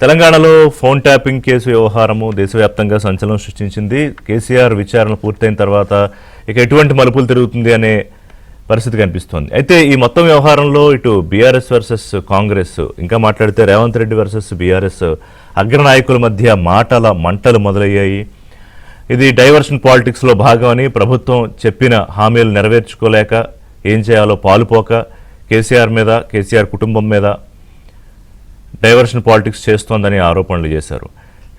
తెలంగాణలో phone tapping case వ్యవహారము దేశవ్యాప్తంగా సంచలనం సృష్టించింది. కేసీఆర్ విచారణ పూర్తయిన తర్వాత ఇక ఎటువంటి మలుపులు తిరుగుతుంది అనే పరిస్థితి కనిపిస్తోంది. అయితే ఈ మొత్తం వ్యవహారంలో ఇటు బీఆర్ఎస్ వర్సెస్ కాంగ్రెస్, ఇంకా మాట్లాడితే రేవంత్ రెడ్డి వర్సెస్ బీఆర్ఎస్ అగ్రనాయకుల మధ్య మంటలు మొదలయ్యాయి. ఇది డైవర్షన్ పాలిటిక్స్లో భాగమని ప్రభుత్వం చెప్పిన హామీలు నెరవేర్చుకోలేక ఏం చేయాలో పాలుపోక కేసీఆర్ కుటుంబం మీద డైవర్షన్ పాలిటిక్స్ చేస్తోందని ఆరోపణలు చేశారు.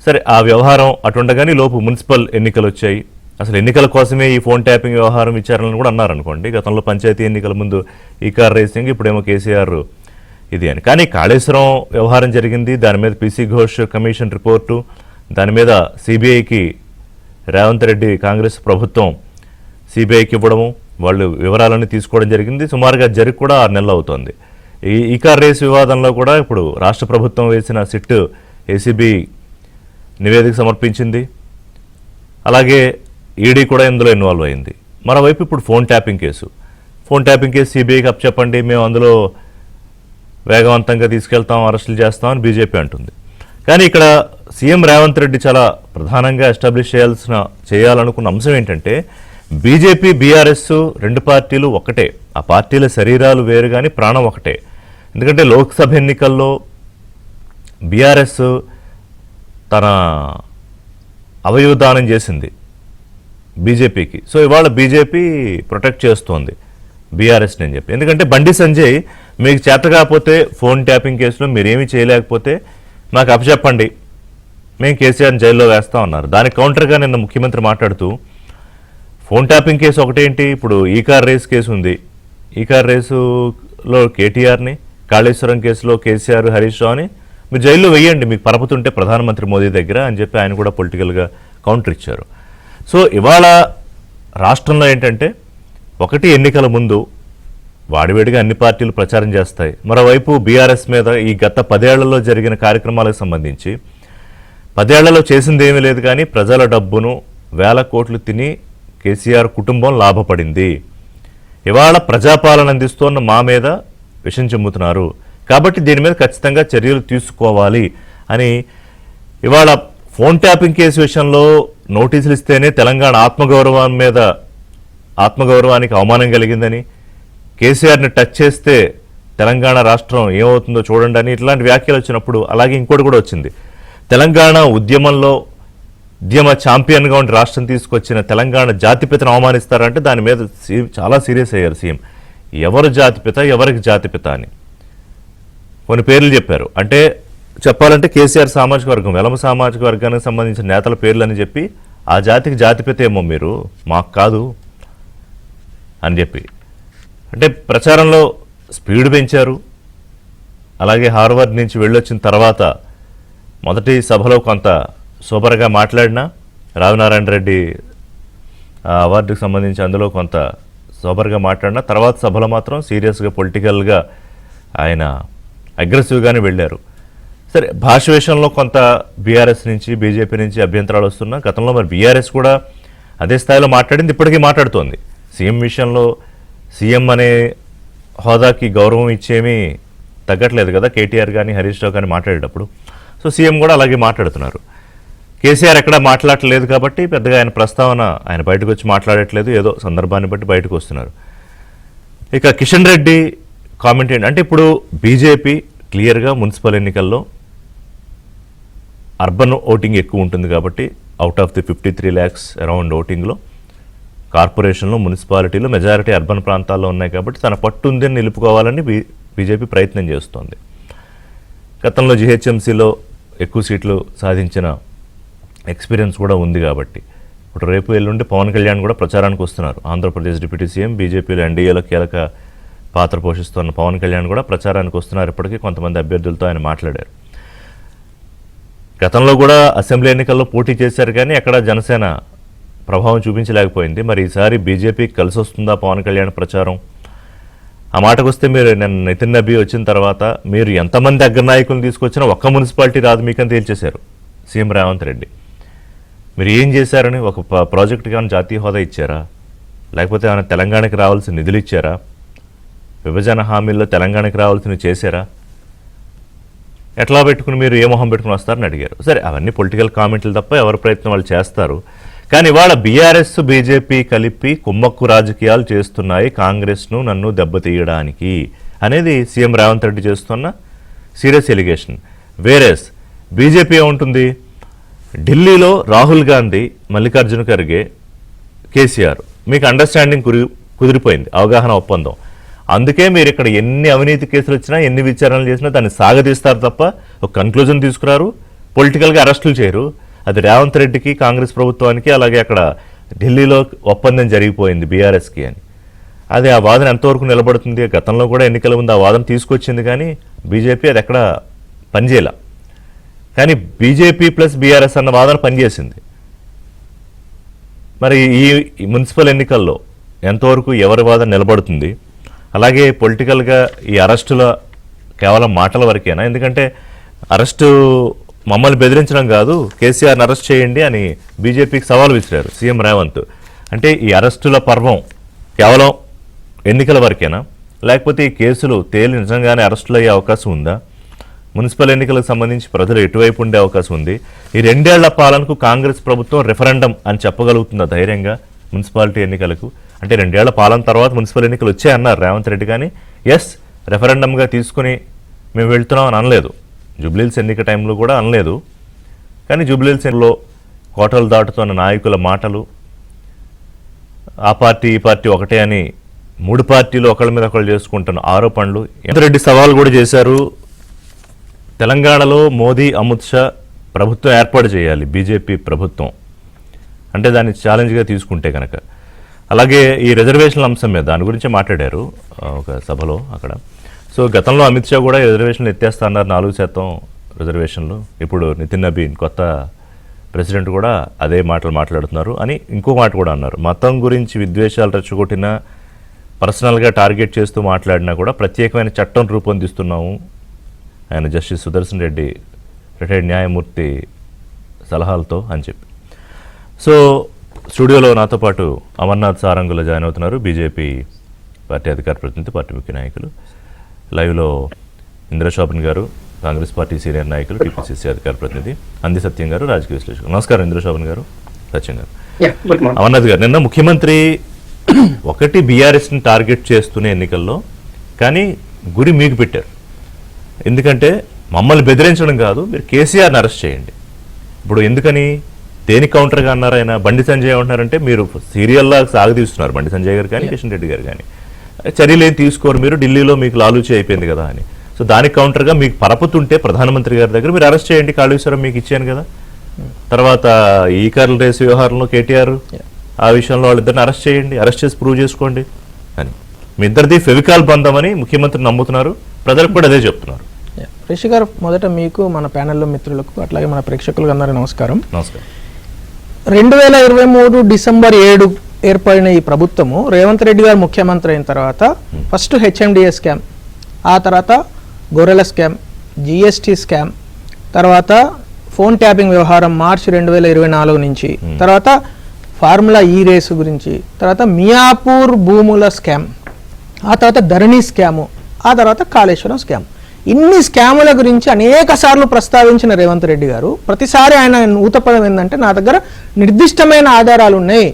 సరే, ఆ వ్యవహారం అటుండగానే లోపు మున్సిపల్ ఎన్నికలు వచ్చాయి. అసలు ఎన్నికల కోసమే ఈ ఫోన్ ట్యాపింగ్ వ్యవహారం విచారణలు కూడా అన్నారనుకోండి. గతంలో పంచాయతీ ఎన్నికల ముందు ఈ కార్ రేసింగ్, ఇప్పుడేమో కేసీఆర్ ఇది అని. కానీ కాళేశ్వరం వ్యవహారం జరిగింది, దాని మీద పీసీ ఘోష్ కమిషన్ రిపోర్టు, దాని మీద సిబిఐకి రేవంత్ రెడ్డి కాంగ్రెస్ ప్రభుత్వం సిబిఐకి ఇవ్వడము, వాళ్ళు వివరాలన్నీ తీసుకోవడం జరిగింది. సుమారుగా జరిగి కూడా 6 నెలలు అవుతోంది. ఈ కార్ రేస్ వివాదంలో కూడా ఇప్పుడు రాష్ట్ర ప్రభుత్వం వేసిన సిట్ ఏసీబీ నివేదిక సమర్పించింది. అలాగే ఈడీ కూడా ఇందులో ఇన్వాల్వ్ అయింది. మరోవైపు ఇప్పుడు ఫోన్ ట్యాపింగ్ కేసు సిబిఐకి అప్పచెప్పండి, మేము అందులో వేగవంతంగా తీసుకెళ్తాం, అరెస్టులు చేస్తామని బీజేపీ అంటుంది. కానీ ఇక్కడ సీఎం రేవంత్ రెడ్డి చాలా ప్రధానంగా ఎస్టాబ్లిష్ చేయాలనుకున్న అంశం ఏంటంటే, బీజేపీ బీఆర్ఎస్ రెండు పార్టీలు ఒకటే, ఆ పార్టీల శరీరాలు వేరు కానీ ప్రాణం ఒకటే. ఎందుకంటే లోక్సభ ఎన్నికల్లో బీఆర్ఎస్ తన అవయవదానం చేసింది బీజేపీకి. సో ఇవాళ బీజేపీ ప్రొటెక్ట్ చేస్తోంది బీఆర్ఎస్ని అని చెప్పి. ఎందుకంటే బండి సంజయ్, మీకు చేత కాకపోతే ఫోన్ ట్యాపింగ్ కేసులో మీరేమీ చేయలేకపోతే నాకు అప్పచెప్పండి, మేము కేసీఆర్ని జైల్లో వేస్తామన్నారు. దానికి కౌంటర్గా నిన్న ముఖ్యమంత్రి మాట్లాడుతూ, ఫోన్ ట్యాపింగ్ కేసు ఒకటేంటి, ఇప్పుడు ఈ కార్ రేస్ కేసు ఉంది, ఈ కార్ రేసులో కేటీఆర్ని, కాళేశ్వరం కేసులో కేసీఆర్ హరీష్ రావుని మీరు జైల్లో వేయండి, మీకు పరపుతుంటే ప్రధానమంత్రి మోదీ దగ్గర అని చెప్పి ఆయన కూడా పొలిటికల్గా కౌంటర్ ఇచ్చారు. సో ఇవాళ రాష్ట్రంలో ఏంటంటే, ఒకటి ఎన్నికల ముందు వాడివేడిగా అన్ని పార్టీలు ప్రచారం చేస్తాయి. మరోవైపు బీఆర్ఎస్ మీద ఈ గత 10 ఏళ్లలో జరిగిన కార్యక్రమాలకు సంబంధించి 10 ఏళ్లలో చేసింది ఏమీ లేదు, కానీ ప్రజల డబ్బును వేల కోట్లు తిని కేసీఆర్ కుటుంబం లాభపడింది. ఇవాళ ప్రజాపాలన అందిస్తోన్న మా మీద విషం చెమ్ముతున్నారు, కాబట్టి దీని మీద ఖచ్చితంగా చర్యలు తీసుకోవాలి అని ఇవాళ ఫోన్ ట్యాపింగ్ కేసు విషయంలో నోటీసులు ఇస్తేనే తెలంగాణ ఆత్మగౌరవానికి అవమానం కలిగిందని, కేసీఆర్ని టచ్ చేస్తే తెలంగాణ రాష్ట్రం ఏమవుతుందో చూడండి అని ఇట్లాంటి వ్యాఖ్యలు వచ్చినప్పుడు, అలాగే ఇంకోటి కూడా వచ్చింది, తెలంగాణ ఉద్యమ ఛాంపియన్గా ఉండి రాష్ట్రం తీసుకొచ్చిన తెలంగాణ జాతిపితను అవమానిస్తారంటే దాని మీద చాలా సీరియస్ అయ్యారు సీఎం. ఎవరు జాతిపిత, ఎవరికి జాతిపిత అని కొన్ని పేర్లు చెప్పారు. అంటే చెప్పాలంటే కేసీఆర్ సామాజిక వర్గం, వెలమ సామాజిక వర్గానికి సంబంధించిన నేతల పేర్లు అని చెప్పి, ఆ జాతికి జాతిపిత ఏమో మీరు, మాకు కాదు అని చెప్పి. అంటే ప్రచారంలో స్పీడ్ పెంచారు. అలాగే హార్వర్డ్ నుంచి వెళ్ళొచ్చిన తర్వాత మొదటి సభలో కొంత సూపర్గా మాట్లాడినా, రావినారాయణ రెడ్డి అవార్డుకి సంబంధించి అందులో కొంత సూపర్గా మాట్లాడినా, తర్వాత సభలో మాత్రం సీరియస్గా పొలిటికల్గా ఆయన అగ్రెసివ్గానే వెళ్ళారు. సరే, భాష విషయంలో కొంత బీఆర్ఎస్ నుంచి బీజేపీ నుంచి అభ్యంతరాలు వస్తున్నా, గతంలో మరి బీఆర్ఎస్ కూడా అదే స్థాయిలో మాట్లాడింది, ఇప్పటికీ మాట్లాడుతోంది. సీఎం విషయంలో సీఎం అనే హోదాకి గౌరవం ఇచ్చేమీ తగ్గట్లేదు కదా కేటీఆర్ కానీ హరీష్ రావు కానీ మాట్లాడేటప్పుడు. సో సీఎం కూడా అలాగే మాట్లాడుతున్నారు. కేసీఆర్ ఎక్కడా మాట్లాడట్లేదు కాబట్టి పెద్దగా ఆయన ప్రస్తావన, ఆయన బయటకు వచ్చి మాట్లాడట్లేదు, ఏదో సందర్భాన్ని బట్టి బయటకు వస్తున్నారు. ఇక కిషన్ రెడ్డి కామెంట్ ఏంటంటే, ఇప్పుడు బీజేపీ క్లియర్గా మున్సిపల్ ఎన్నికల్లో అర్బన్ ఓటింగ్ ఎక్కువ ఉంటుంది కాబట్టి out of the 53 lakhs around ఓటింగ్లో కార్పొరేషన్లో, మున్సిపాలిటీలో మెజారిటీ అర్బన్ ప్రాంతాల్లో ఉన్నాయి కాబట్టి తన పట్టు ఉందని నిలుపుకోవాలని బీజేపీ ప్రయత్నం చేస్తోంది. గతంలో జీహెచ్ఎంసీలో ఎక్కువ సీట్లు సాధించిన ఎక్స్పీరియన్స్ కూడా ఉంది కాబట్టి ఇప్పుడు రేపు ఎల్లుండి పవన్ కళ్యాణ్ కూడా ప్రచారానికి వస్తున్నారు. ఆంధ్రప్రదేశ్ డిప్యూటీ సీఎం, బీజేపీలో ఎన్డీఏలో కీలక పాత్ర పోషిస్తున్న పవన్ కళ్యాణ్ కూడా ప్రచారానికి వస్తున్నారు. ఇప్పటికీ కొంతమంది అభ్యర్థులతో ఆయన మాట్లాడారు. గతంలో కూడా అసెంబ్లీ ఎన్నికల్లో పోటీ చేశారు, కానీ ఎక్కడ జనసేన ప్రభావం చూపించలేకపోయింది. మరి ఈసారి బీజేపీకి కలిసి వస్తుందా పవన్ కళ్యాణ్ ప్రచారం? ఆ మాటకు వస్తే, మీరు నితిన్ నబీ వచ్చిన తర్వాత మీరు ఎంతమంది అగ్రనాయకులను తీసుకొచ్చినా ఒక్క మున్సిపాలిటీ రాదు మీకని తేల్చేశారు సీఎం రేవంత్ రెడ్డి. మీరు ఏం చేశారని, ఒక ప్రాజెక్టుకి ఏమైనా జాతీయ హోదా ఇచ్చారా, లేకపోతే ఏమైనా తెలంగాణకి రావాల్సిన నిధులు ఇచ్చారా, విభజన హామీల్లో తెలంగాణకి రావాల్సినవి చేశారా? ఎట్లా పెట్టుకుని మీరు ఏ మొహం పెట్టుకుని వస్తారని అడిగారు. సరే, అవన్నీ పొలిటికల్ కామెంట్లు తప్ప ఎవరి ప్రయత్నం వాళ్ళు చేస్తారు. కానీ ఇవాళ బీఆర్ఎస్ బీజేపీ కలిపి కుమ్మక్కు రాజకీయాలు చేస్తున్నాయి కాంగ్రెస్ను నన్ను దెబ్బతీయడానికి అనేది సీఎం రేవంత్ రెడ్డి చేస్తున్న సీరియస్ ఎలిగేషన్. వేరేస్ బీజేపీ ఏముంటుంది, ఢిల్లీలో రాహుల్ గాంధీ, మల్లికార్జున ఖర్గే, కేసీఆర్ మీకు అండర్స్టాండింగ్ కుదిరిపోయింది, అవగాహన ఒప్పందం. అందుకే మీరు ఇక్కడ ఎన్ని అవినీతి కేసులు వచ్చినా ఎన్ని విచారణలు చేసినా దాన్ని సాగదీస్తారు తప్ప ఒక కన్క్లూజన్ తీసుకురారు, పొలిటికల్గా అరెస్టులు చేయరు. అది రేవంత్ రెడ్డికి, కాంగ్రెస్ ప్రభుత్వానికి, అలాగే అక్కడ ఢిల్లీలో ఒప్పందం జరిగిపోయింది బీఆర్ఎస్కి అని. అది ఆ వాదన ఎంతవరకు నిలబడుతుంది? గతంలో కూడా ఎన్నికల ముందు ఆ వాదన తీసుకొచ్చింది, కానీ బీజేపీ అది ఎక్కడ పనిచేయాల. కానీ బీజేపీ ప్లస్ బీఆర్ఎస్ అన్న వాదన పనిచేసింది. మరి ఈ మున్సిపల్ ఎన్నికల్లో ఎంతవరకు ఎవరి వాదన నిలబడుతుంది? అలాగే పొలిటికల్గా ఈ అరెస్టుల కేవలం మాటల వరకేనా? ఎందుకంటే అరెస్టు మమ్మల్ని బెదిరించడం కాదు, కేసీఆర్ని అరెస్ట్ చేయండి అని బీజేపీకి సవాల్ విసిరారు సీఎం రేవంత్. అంటే ఈ అరెస్టుల పర్వం కేవలం ఎన్నికల వరకేనా, లేకపోతే ఈ కేసులు తేలి నిజంగానే అరెస్టులు అయ్యే అవకాశం ఉందా? మున్సిపల్ ఎన్నికలకు సంబంధించి ప్రజలు ఎటువైపు ఉండే అవకాశం ఉంది? ఈ 2 ఏళ్ల పాలనకు కాంగ్రెస్ ప్రభుత్వం రెఫరెండం అని చెప్పగలుగుతుందా ధైర్యంగా మున్సిపాలిటీ ఎన్నికలకు? అంటే 2 ఏళ్ల పాలన తర్వాత మున్సిపల్ ఎన్నికలు వచ్చాయన్నారు రేవంత్ రెడ్డి, కానీ ఎస్ రెఫరెండంగా తీసుకుని మేము వెళ్తున్నాం అని అనలేదు. జూబ్లీహిల్స్ ఎన్నిక టైంలో కూడా అనలేదు. కానీ జూబ్లీహిల్స్ ఎన్నికల్లో కోటలు దాటుతున్న నాయకుల మాటలు, ఆ పార్టీ ఈ పార్టీ ఒకటే అని 3 పార్టీలు ఒకళ్ళ మీద ఒకళ్ళు చేసుకుంటున్న ఆరోపణలు. రేవంత్ రెడ్డి సవాల్ కూడా చేశారు, తెలంగాణలో మోదీ, అమిత్ షా ప్రభుత్వం ఏర్పాటు చేయాలి బీజేపీ ప్రభుత్వం, అంటే దాన్ని ఛాలెంజ్గా తీసుకుంటే కనుక. అలాగే ఈ రిజర్వేషన్ల అంశం మీద దాని గురించి మాట్లాడారు ఒక సభలో అక్కడ. సో గతంలో అమిత్ షా కూడా రిజర్వేషన్లు ఎత్తేస్తా అన్నారు, 4% రిజర్వేషన్లు. ఇప్పుడు నితిన్ నబీన్ కొత్త ప్రెసిడెంట్ కూడా అదే మాటలు మాట్లాడుతున్నారు అని ఇంకో మాట కూడా అన్నారు. మతం గురించి విద్వేషాలు రెచ్చగొట్టినా, పర్సనల్గా టార్గెట్ చేస్తూ మాట్లాడినా కూడా ప్రత్యేకమైన చట్టం రూపొందిస్తున్నాము ఆయన జస్టిస్ సుదర్శన్ రెడ్డి రిటైర్డ్ న్యాయమూర్తి సలహాలతో అని చెప్పి. సో స్టూడియోలో నాతో పాటు అమర్నాథ్ సారంగులో జాయిన్ అవుతున్నారు, బీజేపీ పార్టీ అధికార ప్రతినిధి, పార్టీ ముఖ్య నాయకులు. లైవ్లో ఇంద్రశోభన్ గారు, కాంగ్రెస్ పార్టీ సీనియర్ నాయకులు, టీపీసీసీ అధికార ప్రతినిధి, అంది సత్యం గారు, రాజకీయ విశ్లేషకులు. నమస్కారం ఇంద్రశోభన్ గారు, సత్యం గారు. అమర్నాథ్ గారు, నిన్న ముఖ్యమంత్రి ఒకటి బీఆర్ఎస్ని టార్గెట్ చేస్తూనే ఎన్నికల్లో, కానీ గురి మీకు పెట్టారు. ఎందుకంటే మమ్మల్ని బెదిరించడం కాదు, మీరు కేసీఆర్ని అరెస్ట్ చేయండి. ఇప్పుడు ఎందుకని, దేని కౌంటర్గా అన్నారు ఆయన? బండి సంజయ్ ఏమంటున్నారంటే మీరు సీరియల్లా సాగదీస్తున్నారు, బండి సంజయ్ గారు కానీ కిషన్ రెడ్డి గారు కానీ, చర్యలు ఏం తీసుకోరు మీరు, ఢిల్లీలో మీకు లాలూచి అయిపోయింది కదా అని. సో దానికి కౌంటర్గా మీకు పరపుతుంటే ప్రధానమంత్రి గారి దగ్గర మీరు అరెస్ట్ చేయండి, కాళేశ్వరం మీకు ఇచ్చాను కదా. తర్వాత ఈ కార్ల రేసు వ్యవహారంలో కేటీఆర్ ఆ విషయంలో వాళ్ళిద్దరిని అరెస్ట్ చేయండి, అరెస్ట్ చేసి ప్రూవ్ చేసుకోండి అని. మీ ఇద్దరిది ఫెవికాల్ బంధం అని ముఖ్యమంత్రి నమ్ముతున్నారు, ప్రజలకు కూడా అదే చెప్తున్నారు. రిషి గారు, మొదట మీకు, మన ప్యానెల్లో మిత్రులకు, అట్లాగే మన ప్రేక్షకులకు అందరికీ నమస్కారం. నమస్కారం. 2023 డిసెంబర్ 7 ఏర్పడిన ఈ ప్రభుత్వము రేవంత్ రెడ్డి గారు ముఖ్యమంత్రి అయిన తర్వాత ఫస్ట్ హెచ్ఎండిఏ స్కామ్, ఆ తర్వాత గొర్రెల స్కామ్, జిఎస్టీ స్కామ్, తర్వాత ఫోన్ ట్యాపింగ్ వ్యవహారం మార్చి 2024 నుంచి, తర్వాత ఫార్ములా ఈ రేసు గురించి, తర్వాత మియాపూర్ భూముల స్కామ్, ఆ తర్వాత ధరణి స్కాము, ఆ తర్వాత కాళేశ్వరం స్కామ్. ఇన్ని స్కాముల గురించి అనేక సార్లు ప్రస్తావించిన రేవంత్ రెడ్డి గారు ప్రతిసారి ఆయన ఊతపదం ఏంటంటే నా దగ్గర నిర్దిష్టమైన ఆధారాలు ఉన్నాయి,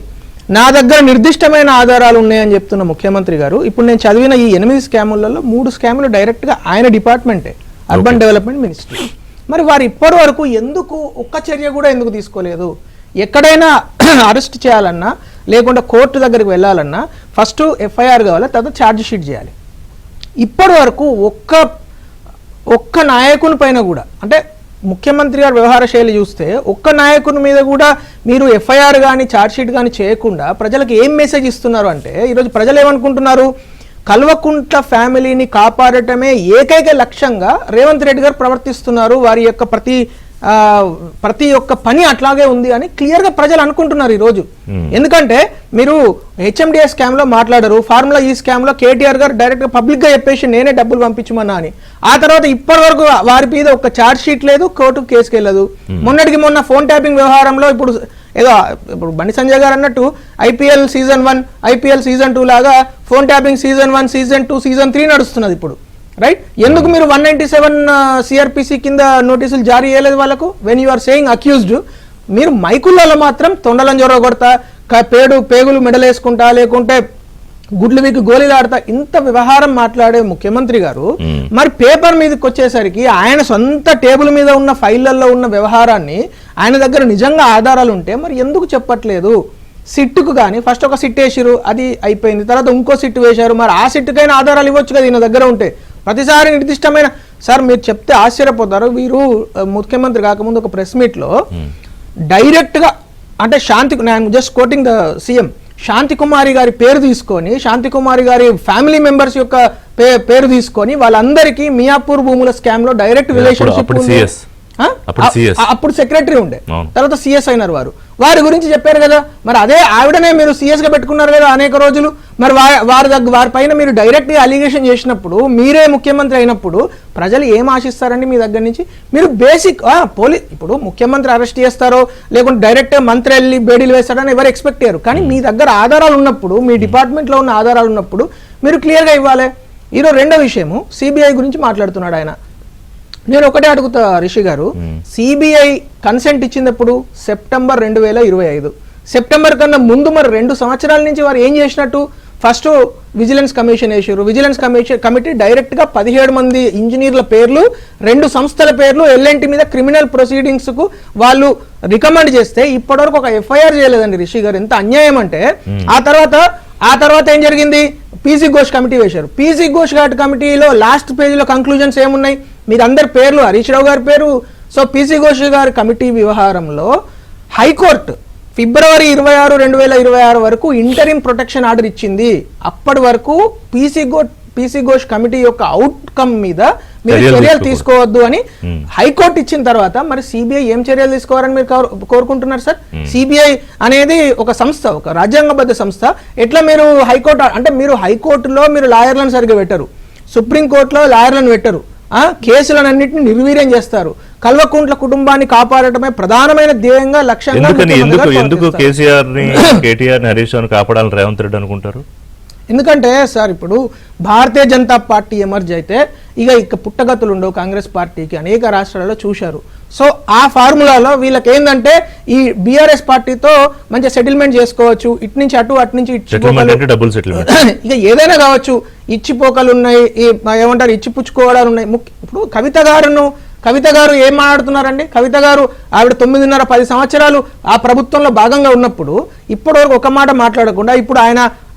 నా దగ్గర నిర్దిష్టమైన ఆధారాలు ఉన్నాయని చెప్తున్న ముఖ్యమంత్రి గారు ఇప్పుడు నేను చదివిన ఈ 8 స్కాములలో 3 స్కాములు డైరెక్ట్గా ఆయన డిపార్ట్మెంటే, అర్బన్ డెవలప్మెంట్ మినిస్ట్రీ. మరి వారు ఇప్పటి వరకు ఎందుకు ఒక్క చర్య కూడా ఎందుకు తీసుకోలేదు? ఎక్కడైనా అరెస్ట్ చేయాలన్నా, లేకుంటే కోర్టు దగ్గరికి వెళ్ళాలన్నా ఫస్ట్ ఎఫ్ఐఆర్ కావాలి, తర్వాత ఛార్జ్ షీట్ చేయాలి. ఇప్పటి వరకు ఒక్క నాయకుని పైన కూడా, అంటే ముఖ్యమంత్రి గారి వ్యవహార శైలి చూస్తే ఒక్క నాయకుని మీద కూడా మీరు ఎఫ్ఐఆర్ కానీ ఛార్జ్షీట్ కానీ చేయకుండా ప్రజలకు ఏం మెసేజ్ ఇస్తున్నారు అంటే, ఈరోజు ప్రజలు ఏమనుకుంటున్నారు, కల్వకుంట్ల ఫ్యామిలీని కాపాడటమే ఏకైక లక్ష్యంగా రేవంత్ రెడ్డి గారు ప్రవర్తిస్తున్నారు, వారి యొక్క ప్రతి ఒక్క పని అట్లాగే ఉంది అని క్లియర్గా ప్రజలు అనుకుంటున్నారు ఈరోజు. ఎందుకంటే మీరు హెచ్ఎండిఏ స్కామ్లో మాట్లాడరు, ఫార్ములా ఈ స్కామ్లో కేటీఆర్ గారు డైరెక్ట్గా పబ్లిక్గా చెప్పేసి నేనే డబ్బులు పంపించమన్నా అని. ఆ తర్వాత ఇప్పటి వరకు వారి మీద ఒక ఛార్జ్ షీట్ లేదు, కోర్టుకు కేసుకు వెళ్ళదు. మొన్నటికి మొన్న ఫోన్ ట్యాపింగ్ వ్యవహారంలో ఇప్పుడు బండి సంజయ్ గారు అన్నట్టు ఐపీఎల్ సీజన్ 1, ఐపీఎల్ సీజన్ 2 లాగా phone tapping season 1, season 2, season 3 నడుస్తున్నది. ఇప్పుడు రైట్. ఎందుకు మీరు 197 సిఆర్పిసి కింద నోటీసులు జారీ చేయలేదు వాళ్ళకు? When you are saying accused, మీరు మైకులలో మాత్రం తొండలను జొరగొడతా, పేగులు మెడలేసుకుంటా, లేకుంటే గుడ్లు వీకి గోళీలు ఆడతా, ఇంత వ్యవహారం మాట్లాడే ముఖ్యమంత్రి గారు మరి పేపర్ మీదకి వచ్చేసరికి ఆయన సొంత టేబుల్ మీద ఉన్న ఫైళ్లలో ఉన్న వ్యవహారాన్ని ఆయన దగ్గర నిజంగా ఆధారాలు ఉంటే మరి ఎందుకు చెప్పట్లేదు? సిట్టుకు కానీ ఫస్ట్ ఒక సిట్ వేసారు, అది అయిపోయింది, తర్వాత ఇంకో సిట్ వేశారు, మరి ఆ సిట్టుకైనా ఆధారాలు ఇవ్వచ్చు కదా ఈయన దగ్గర ఉంటే. ప్రతిసారి నిర్దిష్టమైన సార్ మీరు చెప్తే ఆశ్చర్యపోతారు. వీరు ముఖ్యమంత్రి కాకముందు ఒక ప్రెస్ మీట్లో డైరెక్ట్ గా అంటే జస్ట్ కోటింగ్ ద సీఎం, శాంతి కుమారి గారి పేరు తీసుకొని, శాంతి కుమారి గారి ఫ్యామిలీ మెంబర్స్ యొక్క పేరు తీసుకొని వాళ్ళందరికీ మియాపూర్ భూముల స్కామ్ లో డైరెక్ట్ రిలేషన్షిప్ అప్పుడు సెక్రటరీ ఉండే, తర్వాత సిఎస్ అయినారు వారి గురించి చెప్పారు కదా. మరి అదే ఆవిడనే మీరు సిఎస్ గా పెట్టుకున్నారు కదా అనేక రోజులు. మరి వారి పైన మీరు డైరెక్ట్ గా అలిగేషన్ చేసినప్పుడు, మీరే ముఖ్యమంత్రి అయినప్పుడు ప్రజలు ఏం ఆశిస్తారండి మీ దగ్గర నుంచి? మీరు బేసిక్ ఇప్పుడు ముఖ్యమంత్రి అరెస్ట్ చేస్తారో లేకుంటే డైరెక్ట్ మంత్రి వెళ్ళి బేడీలు వేస్తారని ఎవరు ఎక్స్పెక్ట్ చేయరు. కానీ మీ దగ్గర ఆధారాలు ఉన్నప్పుడు, మీ డిపార్ట్మెంట్ లో ఉన్న ఆధారాలు ఉన్నప్పుడు మీరు క్లియర్ గా ఇవ్వాలి. ఈరోజు రెండో విషయము, సిబిఐ గురించి మాట్లాడుతున్నాడు ఆయన. నేను ఒకటే అడుగుతా రిషి గారు, సిబిఐ కన్సెంట్ ఇచ్చినప్పుడు సెప్టెంబర్ 2025, సెప్టెంబర్ కన్నా ముందు మరి 2 సంవత్సరాల నుంచి వారు ఏం చేసినట్టు? ఫస్ట్ విజిలెన్స్ కమిషన్ వేసారు. విజిలెన్స్ కమిటీ డైరెక్ట్ గా 17 మంది ఇంజనీర్ల పేర్లు, 2 సంస్థల పేర్లు ఎల్ఎన్టీ మీద క్రిమినల్ ప్రొసీడింగ్స్ కు వాళ్ళు రికమెండ్ చేస్తే ఇప్పటివరకు ఒక ఎఫ్ఐఆర్ చేయలేదండి రిషి గారు. ఎంత అన్యాయం అంటే. ఆ తర్వాత ఏం జరిగింది? పీసీ ఘోష్ కమిటీ వేశారు. పీసీ ఘోష్ కమిటీలో లాస్ట్ పేజీలో కంక్లూజన్స్ ఏమున్నాయి? మీరు అందరి పేర్లు, హరీష్ రావు గారి పేరు. సో పీసీ ఘోష్ గారి కమిటీ వ్యవహారంలో హైకోర్టు ఫిబ్రవరి 26, 2026 వరకు ఇంటరిమ్ ప్రొటెక్షన్ ఆర్డర్ ఇచ్చింది. అప్పటి వరకు పీసీ ఘోష్ కమిటీ యొక్క అవుట్కమ్ మీద మీరు చర్యలు తీసుకోవద్దు అని హైకోర్టు ఇచ్చిన తర్వాత మరి సిబిఐ ఏం చర్యలు తీసుకోవాలని మీరు కోరుకుంటున్నారు సార్? సిబిఐ అనేది ఒక సంస్థ, ఒక రాజ్యాంగబద్ధ సంస్థ. ఎట్లా మీరు హైకోర్టు అంటే మీరు హైకోర్టులో మీరు లాయర్లను సరిగ్గా పెట్టరు, సుప్రీంకోర్టులో లాయర్లను పెట్టరు, కేసులన్నింటినీ నిర్వీర్యం చేస్తారు. కల్వకుంట్ల కుటుంబాన్ని కాపాడటమే ప్రధానమైన ధ్యేయంగా లక్ష్యంగా ఎందుకు కేసీఆర్ ని కేటీఆర్ ని హరీష్ రావుని కాపాడాలని రేవంత్ రెడ్డి అనుకుంటారు? ఎందుకంటే సార్ ఇప్పుడు భారతీయ జనతా పార్టీ ఎమర్జ్ అయితే ఇక పుట్టగతులు ఉండవు కాంగ్రెస్ పార్టీకి, అనేక రాష్ట్రాలలో చూశారు. సో ఆ ఫార్ములాలో వీళ్ళకి ఏంటంటే ఈ బీఆర్ఎస్ పార్టీతో మంచి సెటిల్మెంట్ చేసుకోవచ్చు, ఇటు నుంచి అటు, అటు నుంచి ఇక ఏదైనా కావచ్చు. ఇచ్చిపోకలు ఉన్నాయి, ఏమంటారు ఇచ్చిపుచ్చుకోవడాలు ఉన్నాయి. ఇప్పుడు కవిత గారు ఏం మాట్లాడుతున్నారండి? కవిత గారు ఆవిడ 9.5-10 సంవత్సరాలు ఆ ప్రభుత్వంలో భాగంగా ఉన్నప్పుడు ఇప్పటివరకు ఒక మాట మాట్లాడకుండా ఇప్పుడు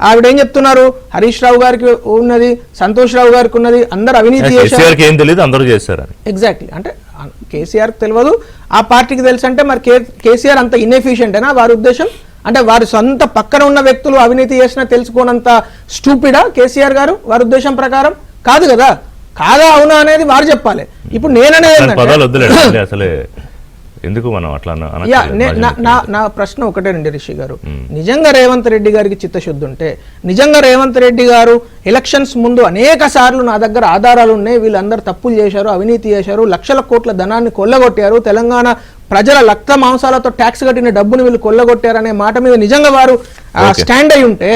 ఆవిడ ఏం చెప్తున్నారు? హరీష్ రావు గారికి ఉన్నది, సంతోష్ రావు గారికి ఉన్నది, అందరు అవినీతి చేశారు. ఎగ్జాక్ట్లీ. అంటే కేసీఆర్ తెలియదు, ఆ పార్టీకి తెలుసు అంటే మరి కేసీఆర్ అంత ఇన్ఎఫిషియెంట్ అయినా వారి ఉద్దేశం? అంటే వారి సొంత పక్కన ఉన్న వ్యక్తులు అవినీతి చేసినా తెలుసుకోనంత స్టూపిడా కేసీఆర్ గారు వారి ఉద్దేశం ప్రకారం? కాదు కదా. కాదా అవునా అనేది వారు చెప్పాలి. ఇప్పుడు నేననేది అసలే ఎందుకు మనం అట్లా నా ప్రశ్న ఒకటేనండి రిషి గారు, నిజంగా రేవంత్ రెడ్డి గారికి చిత్తశుద్ధి ఉంటే, నిజంగా రేవంత్ రెడ్డి గారు ఎలక్షన్స్ ముందు అనేక సార్లు నా దగ్గర ఆధారాలు ఉన్నాయి, వీళ్ళందరూ తప్పులు చేశారు, అవినీతి చేశారు, లక్షల కోట్ల ధనాన్ని కొల్లగొట్టారు, తెలంగాణ ప్రజల రక్త మాంసాలతో ట్యాక్స్ కట్టిన డబ్బును వీళ్ళు కొల్లగొట్టారనే మాట మీద నిజంగా వారు స్టాండ్ అయి ఉంటే,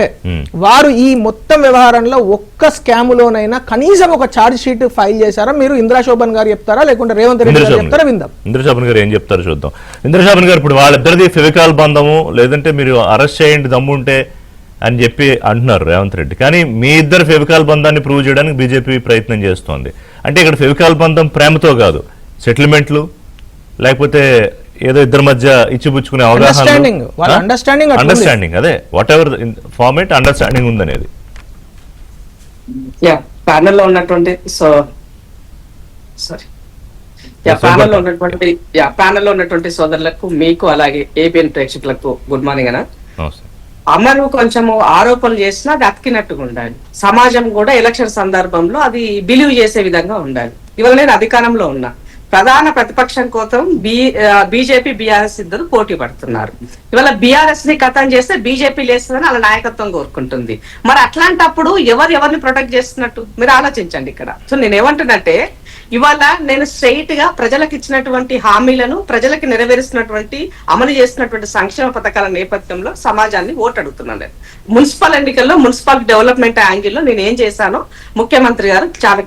వారు ఈ మొత్తం వ్యవహారంలో ఒక్క స్కాములోనైనా కనీసం ఒక ఛార్జ్ షీట్ ఫైల్ చేశారా? మీరు ఇంద్రశోభన్ గారు చెప్తారా లేకుంటే రేవంత్ రెడ్డి గారు చెప్తారా? విందాం ఇంద్రశోభన్ గారు ఏం చెప్తారు చూద్దాం. ఇంద్రశోభన్ గారు ఇప్పుడు వాళ్ళిద్దరిది ఫెవికాల్ బంధము, లేదంటే మీరు అరెస్ట్ చేయండి దమ్ముంటే అని చెప్పి అంటున్నారు రేవంత్ రెడ్డి. కానీ మీ ఇద్దరు ఫెవికాల్ బంధాన్ని ప్రూవ్ చేయడానికి బీజేపీ ప్రయత్నం చేస్తోంది. అంటే ఇక్కడ ఫెవికాల్ బంధం ప్రేమతో కాదు, సెటిల్మెంట్లు లేకపోతే ఏదో ఇద్దరి మధ్య ఇచ్చిపుచ్చుకునే అవగాహన, అండర్స్టాండింగ్, అదే వాట్ ఎవర్ ఫార్మేట్ అండర్స్టాండింగ్ ఉందనేది. ప్యానెల్లో ఉన్నటువంటి ప్యానెల్లో ఉన్నటువంటి సోదరులకు, మీకు అలాగే ఏబిఎన్ ప్రేక్షకులకు గుడ్ మార్నింగ్ అన్న. అమరు కొంచెము ఆరోపణలు చేసినా అది అతికినట్టుగా ఉండాలి. సమాజం కూడా ఎలక్షన్ సందర్భంలో అది బిలీవ్ చేసే విధంగా ఉండాలి. ఇవాళ నేను అధికారంలో ఉన్నా, ప్రధాన ప్రతిపక్షం కోసం బీజేపీ బీఆర్ఎస్ ఇద్దరు పోటీ పడుతున్నారు. ఇవాళ బీఆర్ఎస్ ని ఖతం చేస్తే బీజేపీ లేస్తుందని వాళ్ళ నాయకత్వం కోరుకుంటుంది. మరి అట్లాంటప్పుడు ఎవరిని ప్రొటెక్ట్ చేస్తున్నట్టు మీరు ఆలోచించండి ఇక్కడ. సో నేను ఏమంటున్నట్టే, ఇవాళ నేను స్ట్రైట్ గా ప్రజలకు ఇచ్చినటువంటి హామీలను ప్రజలకు నెరవేరుస్తున్నటువంటి అమలు చేస్తున్నటువంటి సంక్షేమ పథకాల నేపథ్యంలో సమాజాన్ని ఓటు అడుగుతున్నాను నేను. మున్సిపల్ ఎన్నికల్లో మున్సిపల్ డెవలప్మెంట్ యాంగిల్లో నేను ఏం చేశానో ముఖ్యమంత్రి గారు చాలా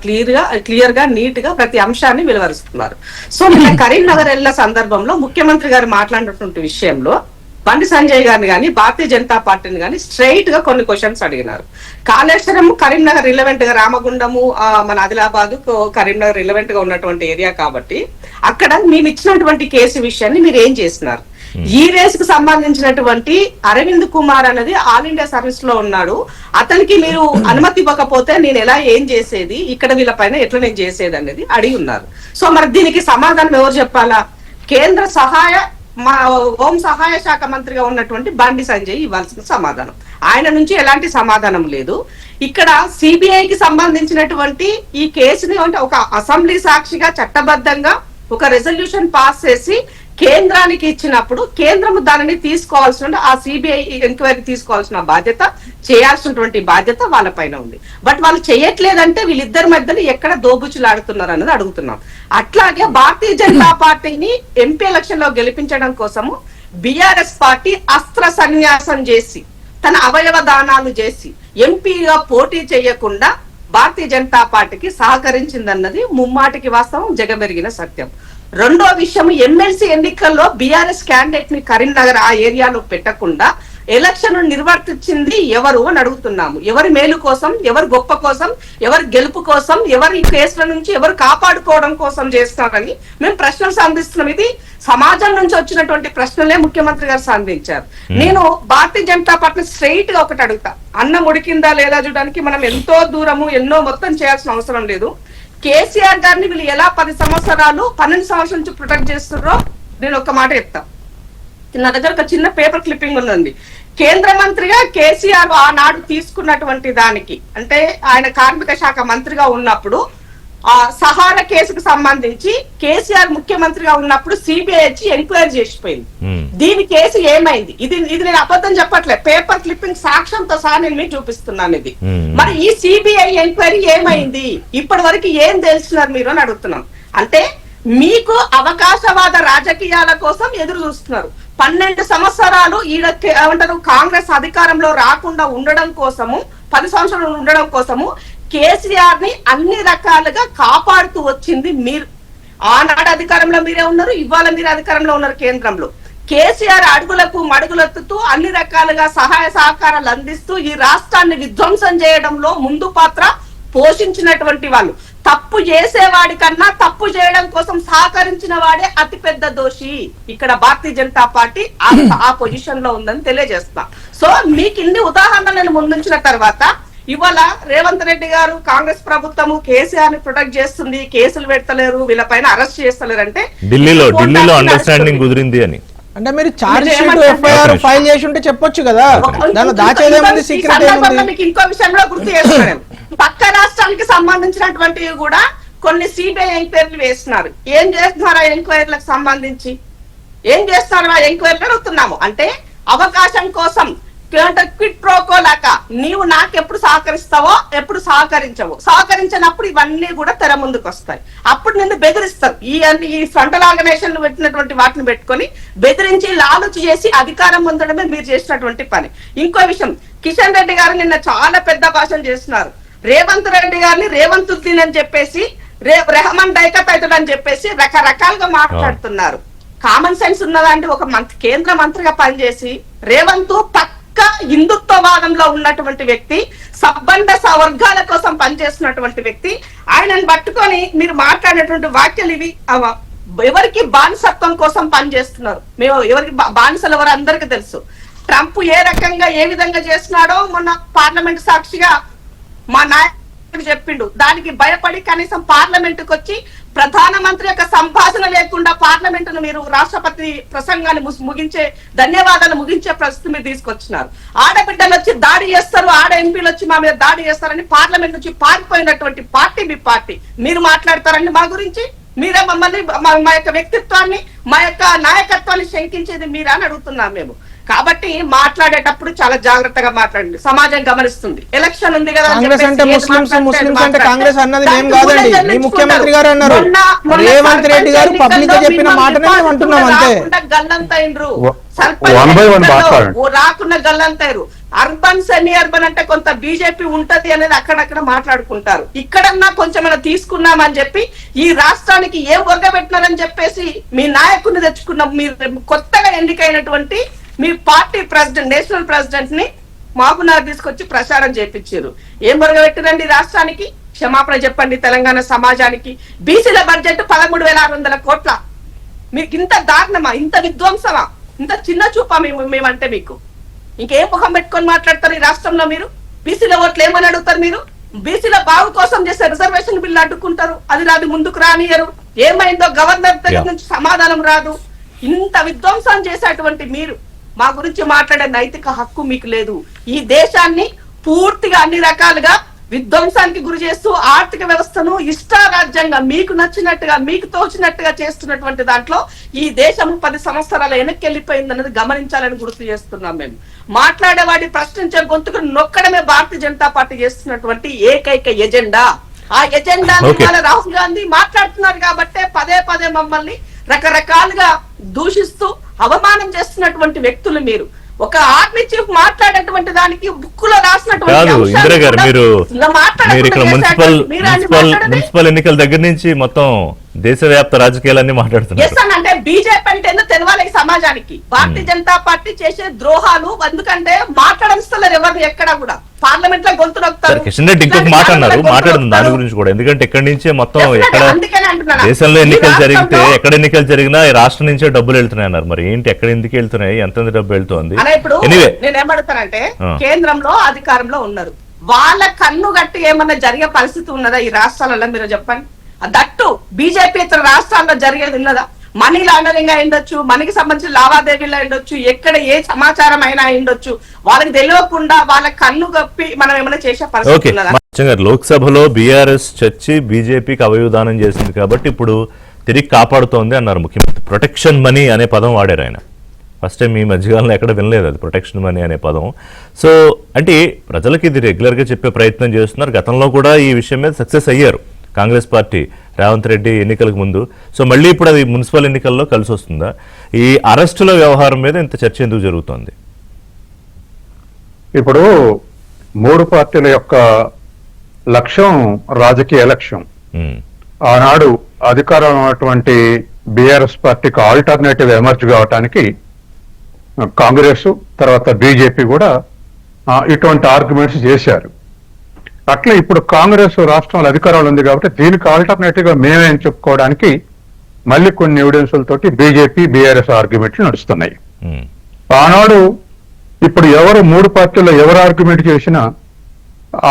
క్లియర్ గా నీట్ గా ప్రతి అంశాన్ని వెలువరుస్తున్నారు. సో నిన్న కరీంనగర్ వెళ్ళిన సందర్భంలో ముఖ్యమంత్రి గారు మాట్లాడినటువంటి విషయంలో బండి సంజయ్ గారిని కానీ భారతీయ జనతా పార్టీని కానీ స్ట్రైట్ గా కొన్ని క్వశ్చన్స్ అడిగినారు. కాళేశ్వరం కరీంనగర్ రిలవెంట్ గా, రామగుండము మన ఆదిలాబాద్ కరీంనగర్ రిలవెంట్ గా ఉన్నటువంటి ఏరియా కాబట్టి అక్కడ మేము ఇచ్చినటువంటి కేసు విషయాన్ని మీరు ఏం చేస్తున్నారు? ఈ రేస్ కు సంబంధించినటువంటి అరవింద్ కుమార్ అనేది ఆల్ ఇండియా సర్వీస్ లో ఉన్నాడు, అతనికి మీరు అనుమతి ఇవ్వకపోతే నేను ఎలా ఏం చేసేది, ఇక్కడ వీళ్ళ పైన ఎట్లా నేను చేసేది అనేది అడిగి ఉన్నారు. సో మరి దీనికి సమాధానం ఎవరు చెప్పాలా? కేంద్ర హోం సహాయ శాఖ మంత్రిగా ఉన్నటువంటి బండి సంజయ్ ఇవ్వాల్సిన సమాధానం. ఆయన నుంచి ఎలాంటి సమాధానం లేదు. ఇక్కడ సిబిఐకి సంబంధించినటువంటి ఈ కేసుని అంటే ఒక అసెంబ్లీ సాక్షిగా చట్టబద్ధంగా ఒక రెజల్యూషన్ పాస్ చేసి కేంద్రానికి ఇచ్చినప్పుడు కేంద్రము దానిని తీసుకోవాల్సిన, ఆ సిబిఐ ఎంక్వైరీ తీసుకోవాల్సిన బాధ్యత, చేయాల్సినటువంటి బాధ్యత వాళ్ళ పైన ఉంది. బట్ వాళ్ళు చేయట్లేదంటే వీళ్ళిద్దరి మధ్యలో ఎక్కడ దోబుచులాడుతున్నారు అన్నది అడుగుతున్నాం. అట్లాగే భారతీయ జనతా పార్టీని ఎంపీ ఎలక్షన్ లో గెలిపించడం కోసము బిఆర్ఎస్ పార్టీ అస్త్ర సన్యాసం చేసి తన అవయవ దానాలు చేసి ఎంపీగా పోటీ చేయకుండా భారతీయ జనతా పార్టీకి సహకరించిందన్నది ముమ్మాటికి వాస్తవం, జగమెరిగిన సత్యం. రెండో విషయం, ఎమ్మెల్సీ ఎన్నికల్లో బిఆర్ఎస్ క్యాండిడేట్ ని కరీంనగర్ ఆ ఏరియాలో పెట్టకుండా ఎలక్షన్ నిర్వర్తించింది ఎవరు అని అడుగుతున్నాము. ఎవరి మేలు కోసం, ఎవరి గొప్ప కోసం, ఎవరి గెలుపు కోసం, ఎవరి కేసుల నుంచి ఎవరు కాపాడుకోవడం కోసం చేస్తున్నారని మేము ప్రశ్నలు సంధిస్తున్నాం. ఇది సమాజం నుంచి వచ్చినటువంటి ప్రశ్నలే ముఖ్యమంత్రి గారు సంధించారు. నేను భారతీయ జనతా పార్టీ స్ట్రైట్ గా ఒకటి అడుగుతా, అన్నం ఉడికిందా లేదా చూడడానికి మనం ఎంతో దూరము ఎన్నో మొత్తం చేయాల్సిన అవసరం లేదు. కేసీఆర్ గారిని వీళ్ళు ఎలా 10 సంవత్సరాలు 12 సంవత్సరాల నుంచి ప్రొటెక్ట్ చేస్తున్నారో నేను ఒక మాట చెప్తా. నా దగ్గర ఒక చిన్న పేపర్ క్లిప్పింగ్ ఉందండి. కేంద్ర మంత్రిగా కేసీఆర్ ఆనాడు తీసుకున్నటువంటి దానికి, అంటే ఆయన కార్మిక శాఖ మంత్రిగా ఉన్నప్పుడు ఆ సహారా కేసుకు సంబంధించి కేసీఆర్ ముఖ్యమంత్రిగా ఉన్నప్పుడు సిబిఐ వచ్చి ఎంక్వైరీ చేసిపోయింది. దీని కేసు ఏమైంది? ఇది నేను అబద్ధం చెప్పట్లే, పేపర్ క్లిప్పింగ్ సాక్ష్యంతో సహా నేను మీకు చూపిస్తున్నాను. ఇది మరి ఈ సిబిఐ ఎంక్వైరీ ఏమైంది, ఇప్పటి వరకు ఏం తెలుసున్నారు మీరు అని అడుగుతున్నాం. అంటే మీకు అవకాశవాద రాజకీయాల కోసం ఎదురు చూస్తున్నారు. 12 సంవత్సరాలు ఏమంటారు కాంగ్రెస్ అధికారంలో రాకుండా ఉండడం కోసము, 10 సంవత్సరాలు ఉండడం కోసము కేసీఆర్ ని అన్ని రకాలుగా కాపాడుతూ వచ్చింది మీరు. ఆనాడు అధికారంలో మీరే ఉన్నారు, ఇవాళ మీరు అధికారంలో ఉన్నారు కేంద్రంలో. కేసీఆర్ అడుగులకు మడుగులెత్తుతూ అన్ని రకాలుగా సహాయ సహకారాలు అందిస్తూ ఈ రాష్ట్రాన్ని విధ్వంసం చేయడంలో ముందు పాత్ర పోషించినటువంటి వాళ్ళు. తప్పు చేసేవాడి కన్నా తప్పు చేయడం కోసం సహకరించిన వాడే అతిపెద్ద దోషి. ఇక్కడ భారతీయ జనతా పార్టీ ఆ పొజిషన్ లో ఉందని తెలియజేస్తా. సో మీకు ఇన్ని ఉదాహరణలు నేను ముందుంచిన తర్వాత ఇవాళ రేవంత్ రెడ్డి గారు కాంగ్రెస్ ప్రభుత్వము కేసీఆర్ ని ప్రొటెక్ట్ చేస్తుంది, కేసులు పెడతలేరు, వీళ్ళపైన అరెస్ట్ చేస్తలేరు అంటే ఢిల్లీలో అండర్స్టాండింగ్ కుదిరింది అని. అంటే మీరు చార్జ్ షీట్ ఎఫ్ఐఆర్ ఫైల్ చేసి ఉంటే చెప్పొచ్చు కదా, దానిలో దాచేదేముంది, సీక్రెట్ ఏముంది? మీకు ఇంకో విషయంలో గుర్తు చేస్తున్నాను, పక్క రాష్ట్రానికి సంబంధించినటువంటివి కూడా కొన్ని సిబిఐ ఎంక్వైరీలు వేస్తున్నారు. ఏం చేస్తున్నారు ఆ ఎంక్వైరీలకు సంబంధించి? ఏం చేస్తున్నారు ఆ ఎంక్వైరీలు అడుగుతున్నాము. అంటే అవకాశం కోసం క్విట్ ప్రోకో లాక నీవు నాకెప్పుడు సహకరిస్తావో ఎప్పుడు సహకరించినప్పుడు ఇవన్నీ కూడా తెర ముందుకు వస్తాయి. అప్పుడు నిన్ను బెదిరిస్తారు. ఈ ఫ్రంటల్ ఆర్గనైజేషన్ పెట్టినటువంటి వాటిని పెట్టుకొని బెదిరించి లాలుచి చేసి అధికారం పొందడమే మీరు చేసినటువంటి పని. ఇంకో విషయం, కిషన్ రెడ్డి గారు నిన్న చాలా పెద్ద భాషణ చేస్తున్నారు. రేవంత్ రెడ్డి గారిని రేవంతుద్దీన్ అని చెప్పేసి, రెహమాన్ డైకత్ అవుతాడు అని చెప్పేసి రకరకాలుగా మాట్లాడుతున్నారు. కామన్ సెన్స్ ఉన్నదా అంటే ఒక కేంద్ర మంత్రిగా పనిచేసి రేవంత్ హిందుత్వవాదంలో ఉన్నటువంటి వ్యక్తి, సబ్బండ వర్గాల కోసం పనిచేస్తున్నటువంటి వ్యక్తి, ఆయనను పట్టుకొని మీరు మాట్లాడినటువంటి వ్యాఖ్యలు ఇవి ఎవరికి బానిసత్వం కోసం పనిచేస్తున్నారు. మేము ఎవరికి బానిసలు ఎవరు అందరికీ తెలుసు. ట్రంప్ ఏ రకంగా ఏ విధంగా చేస్తున్నాడో మొన్న పార్లమెంట్ సాక్షిగా మా నాయకుడు చెప్పిండు. దానికి భయపడి కనీసం పార్లమెంటుకు వచ్చి ప్రధానమంత్రి యొక్క సంభాషణ లేకుండా పార్లమెంటును మీరు రాష్ట్రపతి ప్రసంగాన్ని ముగించే ధన్యవాదాలు ముగించే పరిస్థితి మీరు తీసుకొచ్చినారు. ఆడబిడ్డలు వచ్చి దాడి చేస్తారు, ఆడ ఎంపీలు వచ్చి మా మీద దాడి చేస్తారని పార్లమెంట్ నుంచి పారిపోయినటువంటి పార్టీ మీ పార్టీ. మీరు మాట్లాడతారండి మా గురించి? మీరే మమ్మల్ని మా యొక్క వ్యక్తిత్వాన్ని, మా యొక్క నాయకత్వాన్ని శంకించేది మీరా అని అడుగుతున్నాం మేము. కాబట్టి మాట్లాడేటప్పుడు చాలా జాగ్రత్తగా మాట్లాడండి. సమాజం గమనిస్తుంది. ఎలక్షన్ ఉంది కదా అని కాంగ్రెస్ చెప్పేసి అంటే ఏది ముస్లిమ్స్, మాట్లాడితే ముస్లిమ్స్ అంటే మాట్లాడితే కాంగ్రెస్ అన్నది మేము దానికి కాదండి. ఊళ్ళో మీ ముఖ్యమంత్రి గారు అన్నారు. మొన్న రేవంత్ రెడ్డి గారు సర్పంచ్ పబ్లిక్ గా చెప్పిన ఎన్నికల్లో మాటనే మేము మిమ్మల్ని అంటున్నాం అంతే. రాకుండా గల్లంతైండ్రు. One by one మాట్లాడండి. రాకుండా గల్లంతారు. అర్బన్ సెమీ అర్బన్ అంటే కొంత బీజేపీ ఉంటది అనేది అక్కడక్కడ మాట్లాడుకుంటారు. ఇక్కడన్నా కొంచెం తీసుకున్నామని చెప్పి ఈ రాష్ట్రానికి ఏం ఒరగబెట్టినారని చెప్పేసి మీ నాయకుడిని తెచ్చుకున్నాం. మీరు కొత్తగా ఎన్నికైనటువంటి మీ పార్టీ ప్రెసిడెంట్, నేషనల్ ప్రెసిడెంట్ ని మాపునార్ తీసుకొచ్చి ప్రచారం చేపించారు. ఏం ఒరగబెట్టిరండి రాష్ట్రానికి? క్షమాపణ చెప్పండి తెలంగాణ సమాజానికి. బీసీల బడ్జెట్ 13,600 కోట్ల. మీకు ఇంత దారుణమా, ఇంత విధ్వంసమా, ఇంత చిన్న చూపా మేమంటే మీకు? ఇంకేం ముఖం పెట్టుకొని మాట్లాడతారు ఈ రాష్ట్రంలో? మీరు బీసీల ఓట్లు ఏమని అడుగుతారు? మీరు బీసీల బాగు కోసం చేసే రిజర్వేషన్ బిల్లు అడ్డుకుంటారు. అది రాదు, ముందుకు రానియరు. ఏమైందో గవర్నర్ దగ్గర నుంచి సమాధానం రాదు. ఇంత విధ్వంసం చేసేటువంటి మీరు మా గురించి మాట్లాడే నైతిక హక్కు మీకు లేదు. ఈ దేశాన్ని పూర్తిగా అన్ని రకాలుగా విధ్వంసానికి గురి చేస్తూ ఆర్థిక వ్యవస్థను ఇష్టారాజ్యంగా మీకు నచ్చినట్టుగా, మీకు తోచినట్టుగా చేస్తున్నటువంటి దాంట్లో ఈ దేశం 10 సంవత్సరాల వెనక్కి వెళ్ళిపోయింది అన్నది గమనించాలని గుర్తు చేస్తున్నాం. మేము మాట్లాడేవాడి ప్రశ్నించే గొంతుకు నొక్కడమే భారతీయ జనతా పార్టీ చేస్తున్నటువంటి ఏకైక ఎజెండా. ఆ ఎజెండా రాహుల్ గాంధీ మాట్లాడుతున్నారు కాబట్టే పదే పదే మమ్మల్ని రకరకాలుగా దూషిస్తూ అవమానం చేస్తున్నటువంటి వ్యక్తులు మీరు. ఒక ఆర్మీ చీఫ్ మాట్లాడేటువంటి దానికి బుక్ లో రాసినటువంటి ఇందిరా గారు, మీరు ఇక్కడ మున్సిపల్ ఎన్నికల దగ్గర నుంచి మొత్తం దేశవ్యాప్త రాజకీయాలన్నీ మాట్లాడుతున్నారు. అంటే బీజేపీ అంటే ఎందుకు తెలవాలి ఈ సమాజానికి? భారతీయ జనతా పార్టీ చేసే ద్రోహాలు ఎందుకంటే మాట్లాడనిస్తలేరు ఎవరు ఎక్కడ కూడా. పార్లమెంట్ లో గొంతు నొక్కుతారు. కిషన్ రెడ్డి ఇంకొక మాట అన్నారు, మాట్లాడుతుంది దాని గురించి కూడా. ఎందుకంటే ఎక్కడి నుంచే మొత్తం ఎక్కడ దేశంలో ఎన్నికలు జరిగితే, ఎక్కడ ఎన్నికలు జరిగినా ఈ రాష్ట్రం నుంచే డబ్బులు వెళ్తున్నాయి అన్నారు. మరి ఏంటి, ఎక్కడ ఎందుకు వెళ్తున్నాయి, ఎంత డబ్బు వెళ్తుంది? ఇప్పుడు నేనేమడుతానంటే, కేంద్రంలో అధికారంలో ఉన్నారు, వాళ్ళ కన్ను గట్టి ఏమన్నా జరిగే పరిస్థితి ఉన్నదా ఈ రాష్ట్రాలలో? మీరు చెప్పండి. దట్టు బీజేపీ ఇతర రాష్ట్రాల్లో జరిగేది ఉన్నదా? మనీ లాండరింగ్ అయిండొచ్చు, మనీకి సంబంధించిన లావాదేవీలు అయిండొచ్చు, ఎక్కడ ఏ సమాచారం అయినా అయిండొచ్చు. వాళ్ళకి తెలియకుండా వాళ్ళ కన్ను కప్పి మనం ఏమైనా చేసే పరిస్థితి ఉన్నదా? లోక్సభలో బీఆర్ఎస్ చర్చి బీజేపీకి అవయవదానం చేసింది కాబట్టి ఇప్పుడు తిరిగి కాపాడుతోంది అన్నారు ముఖ్యమంత్రి. ప్రొటెక్షన్ మనీ అనే పదం వాడారు ఆయన. ఫస్ట్ టైం ఈ మధ్యకాలంలో ఎక్కడ వినలేదు అది, ప్రొటెక్షన్ మనీ అనే పదం. సో అంటే ప్రజలకు ఇది రెగ్యులర్గా చెప్పే ప్రయత్నం చేస్తున్నారు. గతంలో కూడా ఈ విషయం మీద సక్సెస్ అయ్యారు కాంగ్రెస్ పార్టీ, రేవంత్ రెడ్డి ఎన్నికలకు ముందు. సో మళ్ళీ ఇప్పుడు అది మున్సిపల్ ఎన్నికల్లో కలిసి వస్తుందా? ఈ అరెస్టుల వ్యవహారం మీద ఇంత చర్చ ఎందుకు జరుగుతోంది? ఇప్పుడు 3 పార్టీల యొక్క లక్ష్యం రాజకీయ లక్ష్యం. ఆనాడు అధికారం ఉన్నటువంటి బీఆర్ఎస్ పార్టీకి ఆల్టర్నేటివ్ ఎమర్జ్ కావటానికి కాంగ్రెస్ తర్వాత బీజేపీ కూడా ఇటువంటి ఆర్గ్యుమెంట్స్ చేశారు. అట్లా ఇప్పుడు కాంగ్రెస్ రాష్ట్రంలో అధికారంలో ఉంది కాబట్టి దీనికి ఆల్టర్నేటివ్ గా మేమేం చెప్పుకోవడానికి మళ్ళీ కొన్ని ఎవిడెన్సులతోటి బీజేపీ బీఆర్ఎస్ ఆర్గ్యుమెంట్లు నడుస్తున్నాయి. ఆనాడు ఇప్పుడు ఎవరు 3 పార్టీల్లో ఎవరు ఆర్గ్యుమెంట్ చేసినా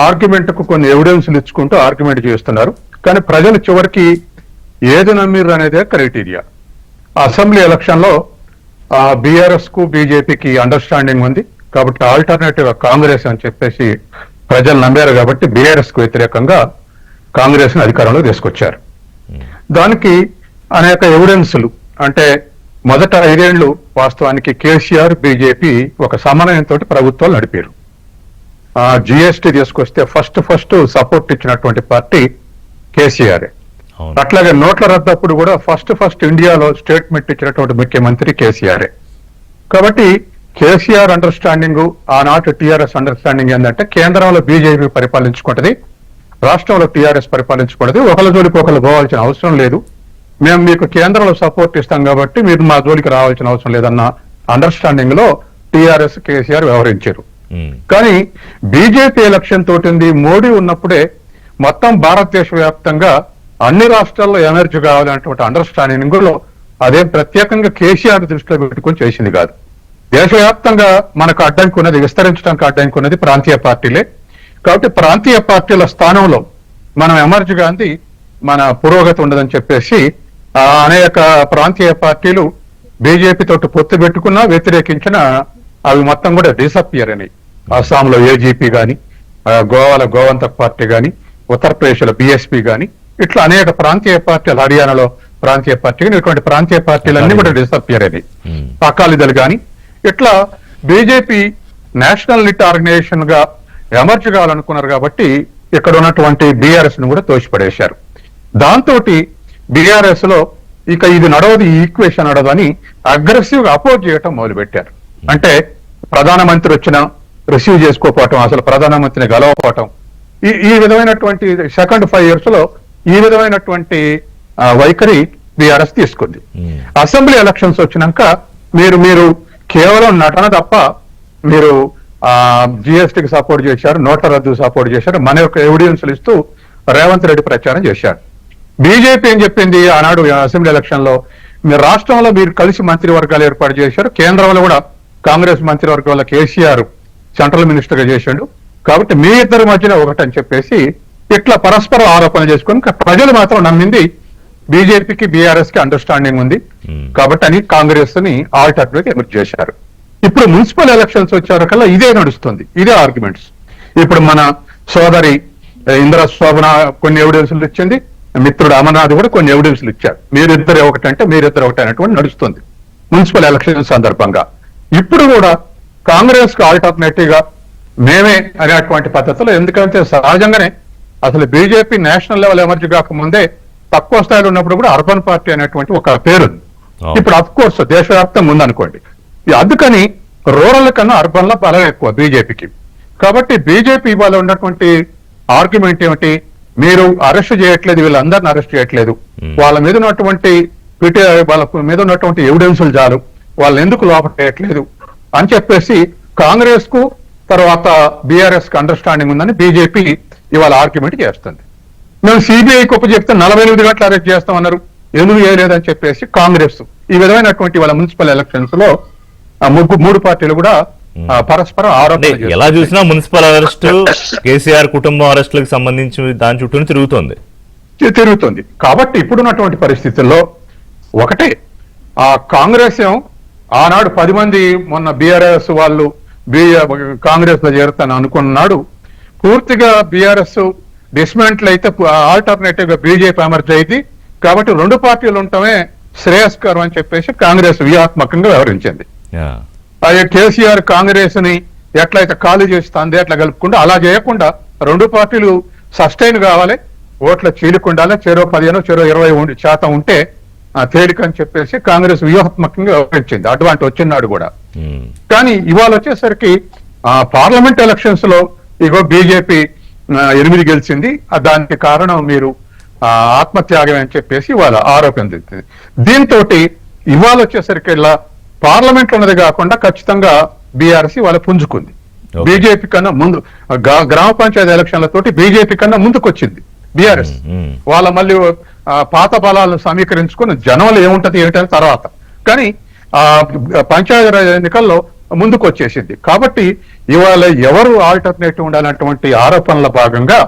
ఆర్గ్యుమెంట్ కు కొన్ని ఎవిడెన్స్లు ఇచ్చుకుంటూ ఆర్గ్యుమెంట్ చేస్తున్నారు. కానీ ప్రజలు చివరికి ఏది నమ్మిర్రు అనేదే క్రైటీరియా. అసెంబ్లీ ఎలక్షన్ లో బీఆర్ఎస్ కు బీజేపీకి అండర్స్టాండింగ్ ఉంది కాబట్టి ఆల్టర్నేటివ్ కాంగ్రెస్ అని చెప్పేసి ప్రజలు నమ్మారు కాబట్టి బీఆర్ఎస్ కు వ్యతిరేకంగా కాంగ్రెస్ ని అధికారంలో తీసుకొచ్చారు. దానికి అనేక ఎవిడెన్సులు, అంటే మొదట 5 ఏళ్లు వాస్తవానికి కేసీఆర్ బీజేపీ ఒక సమన్వయంతో ప్రభుత్వాలు నడిపారు. జిఎస్టీ తీసుకొస్తే ఫస్ట్ సపోర్ట్ ఇచ్చినటువంటి పార్టీ కేసీఆర్. అట్లాగే నోట్ల రద్దప్పుడు కూడా ఫస్ట్ ఇండియాలో స్టేట్మెంట్ ఇచ్చినటువంటి ముఖ్యమంత్రి కేసీఆర్. కాబట్టి కేసీఆర్ అండర్స్టాండింగ్, ఆనాటి టీఆర్ఎస్ అండర్స్టాండింగ్ ఏంటంటే కేంద్రంలో బీజేపీ పరిపాలించుకుంటది, రాష్ట్రంలో టీఆర్ఎస్ పరిపాలించుకుంటది, ఒకళ్ళ జోలికి ఒకళ్ళు పోవాల్సిన అవసరం లేదు, మేము మీకు కేంద్రంలో సపోర్ట్ ఇస్తాం కాబట్టి మీరు మా జోలికి రావాల్సిన అవసరం లేదన్న అండర్స్టాండింగ్ లో టీఆర్ఎస్ కేసీఆర్ వ్యవహరించారు. కానీ బీజేపీ ఎలక్షన్ తోటి ఉంది, మోడీ ఉన్నప్పుడే మొత్తం భారతదేశ వ్యాప్తంగా అన్ని రాష్ట్రాల్లో ఎమర్జ్ కావాలనేటువంటి అండర్స్టాండింగ్ లో అదేం ప్రత్యేకంగా కేసీఆర్ దృష్టిలో పెట్టుకొని చేసింది కాదు. దేశవ్యాప్తంగా మనకు అడ్డంకి ఉన్నది, విస్తరించడానికి అడ్డంకి ఉన్నది ప్రాంతీయ పార్టీలే. కాబట్టి ప్రాంతీయ పార్టీల స్థానంలో మనం ఎమర్జ్ గాంధీ మన పురోగతి ఉండదని చెప్పేసి అనేక ప్రాంతీయ పార్టీలు బీజేపీ తోటి పొత్తు పెట్టుకున్నా వ్యతిరేకించిన అవి మొత్తం కూడా డిసపియర్ అని. అస్సాంలో ఏజీపీ గాని, గోవాలో గోవంతక్ పార్టీ గాని, ఉత్తరప్రదేశ్ లో బీఎస్పీ గాని, ఇట్లా అనేక ప్రాంతీయ పార్టీలు, హర్యానాలో ప్రాంతీయ పార్టీ కానీ ఇటువంటి ప్రాంతీయ పార్టీలన్నీ కూడా డిసపియర్ అని. అకాలీదళ్ గాని ఇట్లా బీజేపీ నేషనల్ లిట్ ఆర్గనైజేషన్ గా ఎమర్జ్ కావాలనుకున్నారు కాబట్టి ఇక్కడ ఉన్నటువంటి బీఆర్ఎస్ ను కూడా తోసిపడేశారు. దాంతో బీఆర్ఎస్ లో ఇక ఇది నడవదు, ఈ ఈక్వేషన్ నడవదు అని అగ్రెసివ్ గా అపోజ్ చేయటం మొదలుపెట్టారు. అంటే ప్రధానమంత్రి వచ్చినా రిసీవ్ చేసుకోకపోవటం, అసలు ప్రధానమంత్రిని గెలవకపోవటం, ఈ విధమైనటువంటి సెకండ్ 5 years లో ఈ విధమైనటువంటి వైఖరి బీఆర్ఎస్ తీసుకుంది. అసెంబ్లీ ఎలక్షన్స్ వచ్చినాక మీరు కేవలం నటన తప్ప మీరు జిఎస్టీకి సపోర్ట్ చేశారు, నోట్ల రద్దు సపోర్ట్ చేశారు, మన యొక్క ఎవిడెన్స్లు ఇస్తూ రేవంత్ రెడ్డి ప్రచారం చేశారు. బీజేపీ ఏం చెప్పింది ఆనాడు అసెంబ్లీ ఎలక్షన్ లో, మీరు రాష్ట్రంలో మీరు కలిసి మంత్రివర్గాలు ఏర్పాటు చేశారు, కేంద్రంలో కూడా కాంగ్రెస్ మంత్రివర్గంలో కేసీఆర్ సెంట్రల్ మినిస్టర్ గా చేశాడు, కాబట్టి మీ ఇద్దరి మధ్యన ఒకటని చెప్పేసి ఇట్లా పరస్పర ఆరోపణలు చేసుకుని ప్రజలు మాత్రం నమ్మింది బీజేపీకి బీఆర్ఎస్ కి అండర్స్టాండింగ్ ఉంది కాబట్టి అని కాంగ్రెస్ ని ఆల్టర్నేటివ్ గా ఎమర్జ్ చేశారు. ఇప్పుడు మున్సిపల్ ఎలక్షన్స్ వచ్చారకల్లా ఇదే నడుస్తుంది, ఇదే ఆర్గ్యుమెంట్స్. ఇప్పుడు మన సోదరి ఇందిరా శోభన కొన్ని ఎవిడెన్స్లు ఇచ్చింది, మిత్రుడు అమర్నాథ్ కూడా కొన్ని ఎవిడెన్స్లు ఇచ్చారు. మీరిద్దరు ఒకటంటే మీరిద్దరు ఒకటి అనేటువంటి నడుస్తుంది మున్సిపల్ ఎలక్షన్ సందర్భంగా. ఇప్పుడు కూడా కాంగ్రెస్ కు ఆల్టర్నేటివ్ గా మేమే అనేటువంటి పద్ధతిలో, ఎందుకంటే సహజంగానే అసలు బీజేపీ నేషనల్ లెవెల్ ఎమర్జ్ కాకముందే తక్కువ స్థాయిలో ఉన్నప్పుడు కూడా అర్బన్ పార్టీ అనేటువంటి ఒక పేరుంది. ఇప్పుడు అఫ్ కోర్స్ దేశవ్యాప్తంగా ఉందనుకోండి. అందుకని రూరల్ కన్నా అర్బన్ లో బలం ఎక్కువ బీజేపీకి. కాబట్టి బీజేపీ ఇవాళ ఉన్నటువంటి ఆర్గ్యుమెంట్ ఏమిటి, మీరు అరెస్ట్ చేయట్లేదు, వీళ్ళందరిని అరెస్ట్ చేయట్లేదు, వాళ్ళ మీద ఉన్నటువంటి వాళ్ళ మీద ఉన్నటువంటి ఎవిడెన్సులు చాలు, వాళ్ళని ఎందుకు లోపట్టేయట్లేదు అని చెప్పేసి కాంగ్రెస్ కు తర్వాత బీఆర్ఎస్ కు అండర్స్టాండింగ్ ఉందని బీజేపీ ఇవాళ ఆర్గ్యుమెంట్ చేస్తుంది. మేము సిబిఐకి ఒప్పు చెప్తే 48 గంటలు అరెస్ట్ చేస్తామన్నారు, ఎందుకు చేయలేదని చెప్పేసి కాంగ్రెస్ ఈ విధమైనటువంటి వాళ్ళ మున్సిపల్ ఎలక్షన్స్ లో 3 పార్టీలు కూడా పరస్పరం ఆరోపణలు ఎలా చూసినా మున్సిపల్ అరెస్ట్ కేసీఆర్ కుటుంబం అరెస్టులకు సంబంధించి దాని చుట్టూ తిరుగుతుంది. కాబట్టి ఇప్పుడున్నటువంటి పరిస్థితుల్లో ఒకటే, ఆ కాంగ్రెస్ ఆనాడు 10 మంది మొన్న బీఆర్ఎస్ వాళ్ళు కాంగ్రెస్ లో చేరుతాను అనుకున్నాడు, పూర్తిగా బీఆర్ఎస్ డిస్మెంటల్ అయితే ఆల్టర్నేటివ్ గా బీజేపీ ఎమర్జ్ అయింది, కాబట్టి 2 పార్టీలు ఉండటమే శ్రేయస్కరం అని చెప్పేసి కాంగ్రెస్ వ్యూహాత్మకంగా వ్యవహరించింది. అదే కేసీఆర్ కాంగ్రెస్ ని ఎట్లయితే ఖాళీ చేస్తుంది అట్లా కలుపుకుంటూ అలా చేయకుండా 2 పార్టీలు సస్టైన్ కావాలి, ఓట్ల చీలికుండాలి, చెరో 15 చెరో 20% ఉంటే తేలిక అని చెప్పేసి కాంగ్రెస్ వ్యూహాత్మకంగా వ్యవహరించింది. అటువంటి వచ్చినాడు కూడా. కానీ ఇవాళ వచ్చేసరికి పార్లమెంట్ ఎలక్షన్స్ లో ఇగో బీజేపీ 8 గెలిచింది, దానికి కారణం మీరు ఆత్మత్యాగం అని చెప్పేసి ఇవాళ ఆరోపించింది. దీంతో ఇవాళ వచ్చేసరికి ఇలా పార్లమెంట్ ఉన్నది కాకుండా ఖచ్చితంగా బీఆర్ఎస్ ఇవాళ పుంజుకుంది. బీజేపీ కన్నా ముందు గ్రామ పంచాయతీ ఎలక్షన్లతోటి బీజేపీ కన్నా ముందుకు వచ్చింది బీఆర్ఎస్. వాళ్ళ మళ్ళీ పాత బలాలను సమీకరించుకుని జనంలో ఏముంటది ఏమిటని తర్వాత, కానీ పంచాయతీ ఎన్నికల్లో ముందుకు వచ్చేసింది. కాబట్టి ఇవాళ ఎవరు ఆల్టర్నేటివ్ ఉండాలన్నటువంటి ఆరోపణల భాగంగా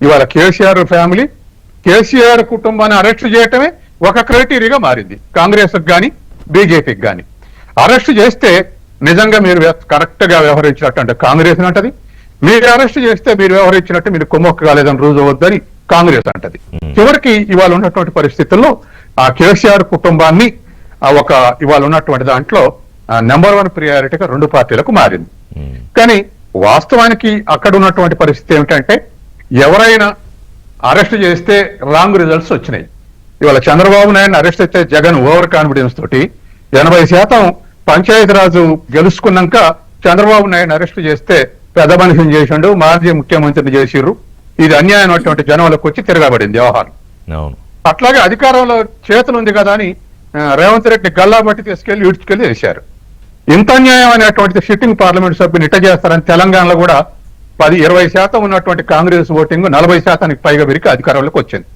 ఇవాళ కేసీఆర్ ఫ్యామిలీ, కేసీఆర్ కుటుంబాన్ని అరెస్ట్ చేయటమే ఒక క్రైటీరియాగా మారింది కాంగ్రెస్ కానీ బీజేపీకి కానీ. అరెస్ట్ చేస్తే నిజంగా మీరు కరెక్ట్ గా వ్యవహరించినట్టు అంటే కాంగ్రెస్ అంటది, మీరు అరెస్ట్ చేస్తే మీరు వ్యవహరించినట్టు మీరు కుమ్మక్కు కాలేదని రుజువు అవుద్దని కాంగ్రెస్ అంటది. చివరికి ఇవాళ ఉన్నటువంటి పరిస్థితుల్లో ఆ కేసీఆర్ కుటుంబాన్ని ఇవాళ ఉన్నటువంటి దాంట్లో నెంబర్ 1 ప్రియారిటీగా 2 పార్టీలకు మారింది. కానీ వాస్తవానికి అక్కడ ఉన్నటువంటి పరిస్థితి ఏమిటంటే, ఎవరైనా అరెస్ట్ చేస్తే రాంగ్ రిజల్ట్స్ వచ్చినాయి. ఇవాళ చంద్రబాబు నాయుడు అరెస్ట్ అయితే జగన్ ఓవర్ కాన్ఫిడెన్స్ తోటి 80% పంచాయతీరాజు గెలుచుకున్నాక చంద్రబాబు నాయుడు అరెస్ట్ చేస్తే పెద్ద మనిషిని చేసిండు, మాజీ ముఖ్యమంత్రిని చేసిర్రు, ఇది అన్యాయం అటువంటి జనంలోకి వచ్చి తిరగబడింది వ్యవహారం. అట్లాగే అధికారంలో చేతులు ఉంది కదా అని రేవంత్ రెడ్డి గల్లాబట్టి తీసుకెళ్లి ఈడ్చుకెళ్లి వేశారు. ఇంత అన్యాయం అనేటువంటి సిట్టింగ్ పార్లమెంట్ సభ్యుని ఇట్ట చేస్తారని తెలంగాణలో కూడా 10-20% ఉన్నటువంటి కాంగ్రెస్ ఓటింగ్ 40%కి పైగా పెరిగి అధికారంలోకి వచ్చింది.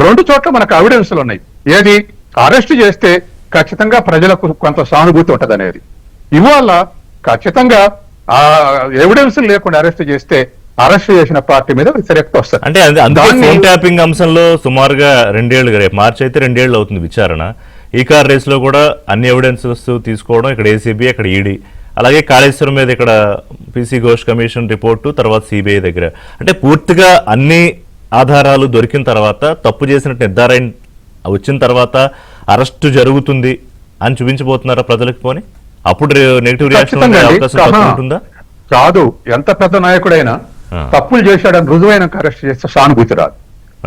2 చోట్ల మనకు ఎవిడెన్స్లు ఉన్నాయి. ఏది అరెస్ట్ చేస్తే ఖచ్చితంగా ప్రజలకు కొంత సానుభూతి ఉంటది అనేది. ఇవాళ ఖచ్చితంగా ఆ ఎవిడెన్స్ లేకుండా అరెస్ట్ చేస్తే అరెస్ట్ చేసిన పార్టీ మీద వ్యతిరేకత వస్తుంది. అంటే ఫోన్ ట్యాపింగ్ అంశంలో సుమారుగా 2 ఏళ్లు, రేపు మార్చి అయితే 2 ఏళ్లు అవుతుంది విచారణ. ఈ కార్ రేస్ లో కూడా అన్ని ఎవిడెన్సెస్ తీసుకోవడం, ఇక్కడ ఏసీబీ అక్కడ ఈడీ, అలాగే కాళేశ్వరం మీద ఇక్కడ పీసీ ఘోష్ కమిషన్ రిపోర్టు, తర్వాత సిబిఐ దగ్గర, అంటే పూర్తిగా అన్ని ఆధారాలు దొరికిన తర్వాత తప్పు చేసినట్టు నిర్ధారణ వచ్చిన తర్వాత అరెస్టు జరుగుతుంది అని చూపించబోతున్నారా ప్రజలకు? పోనీ అప్పుడు నెగిటివ్ రియాక్షన్ ఖచ్చితంగా అండి. అవకాశం తక్కువ ఉంటుందా? కాదు, ఎంత పెద్ద నాయకుడైనా తప్పులు చేశాడని రుజువైన అరెస్ట్ చేస్తే సానుభూతి రాదు.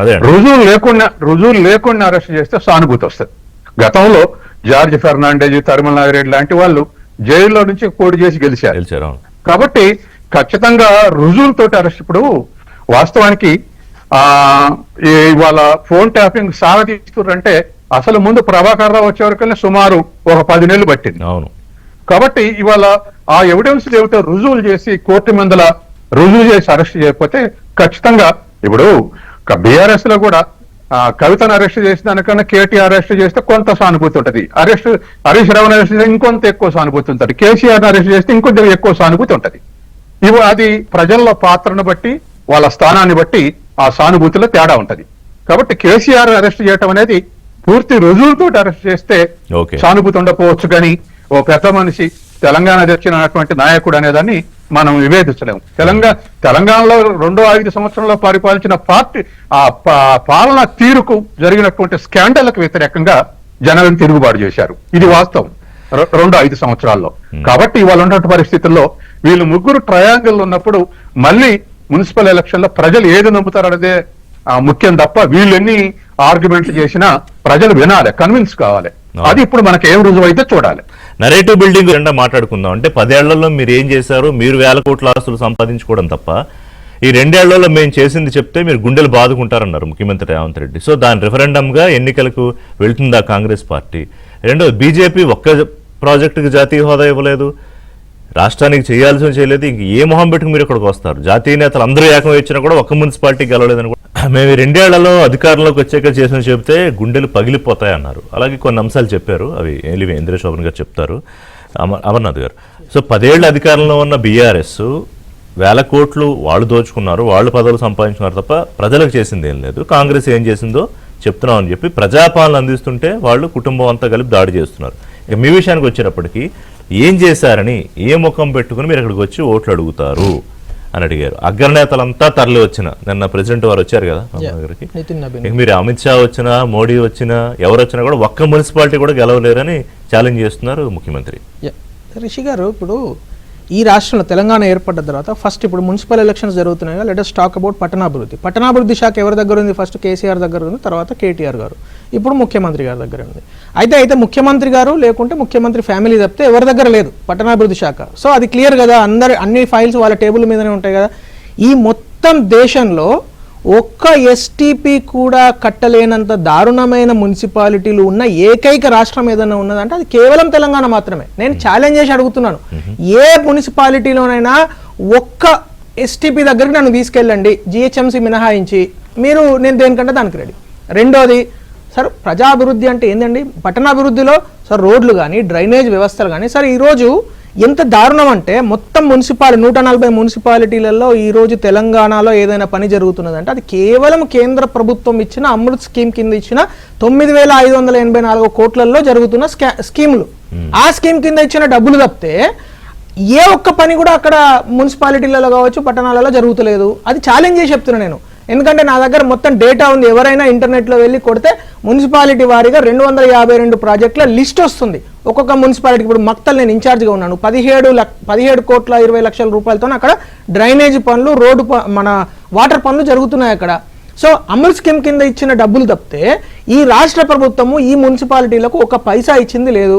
అదే రుజువులు లేకుండా అరెస్ట్ చేస్తే సానుభూతి వస్తుంది. గతంలో జార్జ్ ఫెర్నాండేజ్, తరిమల నాగిరెడ్డి లాంటి వాళ్ళు జైల్లో నుంచి పోటీ చేసి గెలిచారు. కాబట్టి ఖచ్చితంగా రుజువులతోటి అరెస్ట్. ఇప్పుడు వాస్తవానికి ఇవాళ ఫోన్ ట్యాపింగ్ సాగతీస్తున్నారంటే అసలు ముందు ప్రభాకర్ రావు వచ్చే వరకల్లా సుమారు ఒక 10 నెలలు పట్టింది. అవును. కాబట్టి ఇవాళ ఆ ఎవిడెన్స్ ఏవైతే రుజువులు చేసి కోర్టు ముందల రుజువు చేసి అరెస్ట్ చేయకపోతే ఖచ్చితంగా ఇప్పుడు బీఆర్ఎస్ లో కూడా కవితను అరెస్ట్ చేసిన దానికన్నా కేటీఆర్ అరెస్ట్ చేస్తే కొంత సానుభూతి ఉంటుంది. హరీష్ రావుని అరెస్ట్ చేస్తే ఇంకొంత ఎక్కువ సానుభూతి ఉంటుంది. కేసీఆర్ అరెస్ట్ చేస్తే ఇంకొంచెం ఎక్కువ సానుభూతి ఉంటుంది. అది ప్రజల పాత్రను బట్టి వాళ్ళ స్థానాన్ని బట్టి ఆ సానుభూతిలో తేడా ఉంటది. కాబట్టి కేసీఆర్ అరెస్ట్ చేయటం అనేది పూర్తి రుజువులతో అరెస్ట్ చేస్తే సానుభూతి ఉండకపోవచ్చు, కానీ ఓ పెద్ద మనిషి తెలంగాణ తెచ్చినటువంటి నాయకుడు అనేదాన్ని మనం వివేదించలేము. తెలంగాణలో 5 సంవత్సరంలో పరిపాలించిన పార్టీ ఆ పాలన తీరుకు జరిగినటువంటి స్కాండల్కు వ్యతిరేకంగా జనాలను తిరుగుబాటు చేశారు. ఇది వాస్తవం 5 సంవత్సరాల్లో. కాబట్టి ఇవాళ ఉన్నటువంటి పరిస్థితుల్లో వీళ్ళు ముగ్గురు ట్రయాంగిల్ ఉన్నప్పుడు మళ్ళీ మున్సిపల్ ఎలక్షన్ లో ప్రజలు ఏది నమ్ముతారనేదే ముఖ్యం తప్ప వీళ్ళు ఎన్ని ఆర్గ్యుమెంట్లు చేసినా ప్రజలు వినాలి, కన్విన్స్ కావాలి. అది ఇప్పుడు మనకి ఏం రుజువు అయితే చూడాలి. నరేటివ్ బిల్డింగ్ రెండా మాట్లాడుకుందాం. అంటే 10 ఏళ్లలో మీరు ఏం చేశారు, మీరు 1000 కోట్ల ఆస్తులు సంపాదించుకోవడం తప్ప ఈ 2 ఏళ్లలో మేము చేసింది చెప్తే మీరు గుండెలు బాదుకుంటారన్నారు ముఖ్యమంత్రి రేవంత్ రెడ్డి. సో దాని రిఫరెండంగా ఎన్నికలకు వెళ్తుందా కాంగ్రెస్ పార్టీ? రెండోది, బీజేపీ ఒక్క ప్రాజెక్టుకి జాతీయ హోదా ఇవ్వలేదు, రాష్ట్రానికి చేయాల్సిన చేయలేదు, ఇంక ఏ మొహం పెట్టుకు మీరు ఇక్కడికి వస్తారు? జాతీయ నేతలు అందరూ ఏకం ఇచ్చినా కూడా ఒక్క మున్సిపాలిటీకి గెలవలేదని కూడా మేము 2 ఏళ్లలో అధికారంలోకి వచ్చాక చేసిన చెబితే గుండెలు పగిలిపోతాయన్నారు. అలాగే కొన్ని అంశాలు చెప్పారు, అవి ఇంద్రశోభన్ గారు చెప్తారు, అమర్నాథ్ గారు. సో 10 ఏళ్ల అధికారంలో ఉన్న బీఆర్ఎస్ 1000 కోట్లు వాళ్ళు దోచుకున్నారు, వాళ్ళు పదవులు సంపాదించుకున్నారు తప్ప ప్రజలకు చేసింది ఏం లేదు. కాంగ్రెస్ ఏం చేసిందో చెప్తున్నాం అని చెప్పి ప్రజాపాలన అందిస్తుంటే వాళ్ళు కుటుంబం అంతా కలిపి దాడి చేస్తున్నారు. ఇక మీ విషయానికి వచ్చేటప్పటికి ఏం చేశారని ఏ ముఖం పెట్టుకుని మీరు ఇక్కడికి వచ్చి ఓట్లు అడుగుతారు అని అడిగారు. అగ్రనేతలంతా తరలి వచ్చిన నిన్న ప్రెసిడెంట్ వారు వచ్చారు కదా దగ్గరికి. మీరు అమిత్ షా వచ్చినా, మోడీ వచ్చినా, ఎవరు వచ్చినా కూడా ఒక్క మున్సిపాలిటీ కూడా గెలవలేరని ఛాలెంజ్ చేస్తున్నారు ముఖ్యమంత్రి. రిషి గారు, ఇప్పుడు ఈ రాష్ట్రంలో తెలంగాణ ఏర్పడ్డ తర్వాత ఫస్ట్ ఇప్పుడు మున్సిపల్ ఎలక్షన్స్ జరుగుతున్నాయి. లెట్ us టాక్ అబౌట్ పట్టణాభివృద్ధి శాఖ ఎవరి దగ్గర ఉంది? ఫస్ట్ కేసీఆర్ దగ్గర ఉంది, తర్వాత కేటీఆర్ గారు, ఇప్పుడు ముఖ్యమంత్రి గారి దగ్గర ఉంది. అయితే ముఖ్యమంత్రి గారు లేకుంటే ముఖ్యమంత్రి ఫ్యామిలీ తప్పితే ఎవరి దగ్గర లేదు పట్టణాభివృద్ధి శాఖ. సో అది క్లియర్ కదా, అన్ని ఫైల్స్ వాళ్ళ టేబుల్ మీదనే ఉంటాయి కదా. ఈ మొత్తం దేశంలో ఒక్క ఎస్టీపీ కూడా కట్టలేనంత దారుణమైన మున్సిపాలిటీలు ఉన్న ఏకైక రాష్ట్రం ఏదైనా ఉన్నదంటే అది కేవలం తెలంగాణ మాత్రమే. నేను ఛాలెంజ్ చేసి అడుగుతున్నాను, ఏ మున్సిపాలిటీలోనైనా ఒక్క ఎస్టీపీ దగ్గరికి నన్ను తీసుకెళ్ళండి, జిహెచ్ఎంసీ మినహాయించి, నేను దేనికంటే దానికి రెడీ. రెండోది, సార్ ప్రజాభివృద్ధి అంటే ఏంటండి? పట్టణాభివృద్ధిలో సార్ రోడ్లు కానీ, డ్రైనేజ్ వ్యవస్థలు కానీ, సార్ ఈరోజు ఎంత దారుణం అంటే మొత్తం 140 మున్సిపాలిటీలలో ఈరోజు తెలంగాణలో ఏదైనా పని జరుగుతున్నదంటే అది కేవలం కేంద్ర ప్రభుత్వం ఇచ్చిన అమృత్ స్కీమ్ కింద ఇచ్చిన 9,584 కోట్లలో జరుగుతున్న స్కీములు. ఆ స్కీమ్ కింద ఇచ్చిన డబ్బులు తప్పితే ఏ ఒక్క పని కూడా అక్కడ మున్సిపాలిటీలలో కావచ్చు, పట్టణాలలో జరుగుతలేదు. అది ఛాలెంజ్ చేసి చెప్తున్నా నేను. ఎందుకంటే నా దగ్గర మొత్తం డేటా ఉంది. ఎవరైనా ఇంటర్నెట్లో వెళ్ళి కొడితే మున్సిపాలిటీ వారీగా 252 ప్రాజెక్టుల లిస్ట్ వస్తుంది. ఒక్కొక్క మున్సిపాలిటీకి. ఇప్పుడు మక్తల్ నేను ఇన్ఛార్జ్గా ఉన్నాను. 17 కోట్ల 20 లక్షల రూపాయలతో అక్కడ డ్రైనేజ్ పనులు, రోడ్డు మన వాటర్ పనులు జరుగుతున్నాయి అక్కడ. సో అమృత్ స్కీమ్ కింద ఇచ్చిన డబ్బులు తప్పితే ఈ రాష్ట్ర ప్రభుత్వము ఈ మున్సిపాలిటీలకు ఒక పైసా ఇచ్చింది లేదు.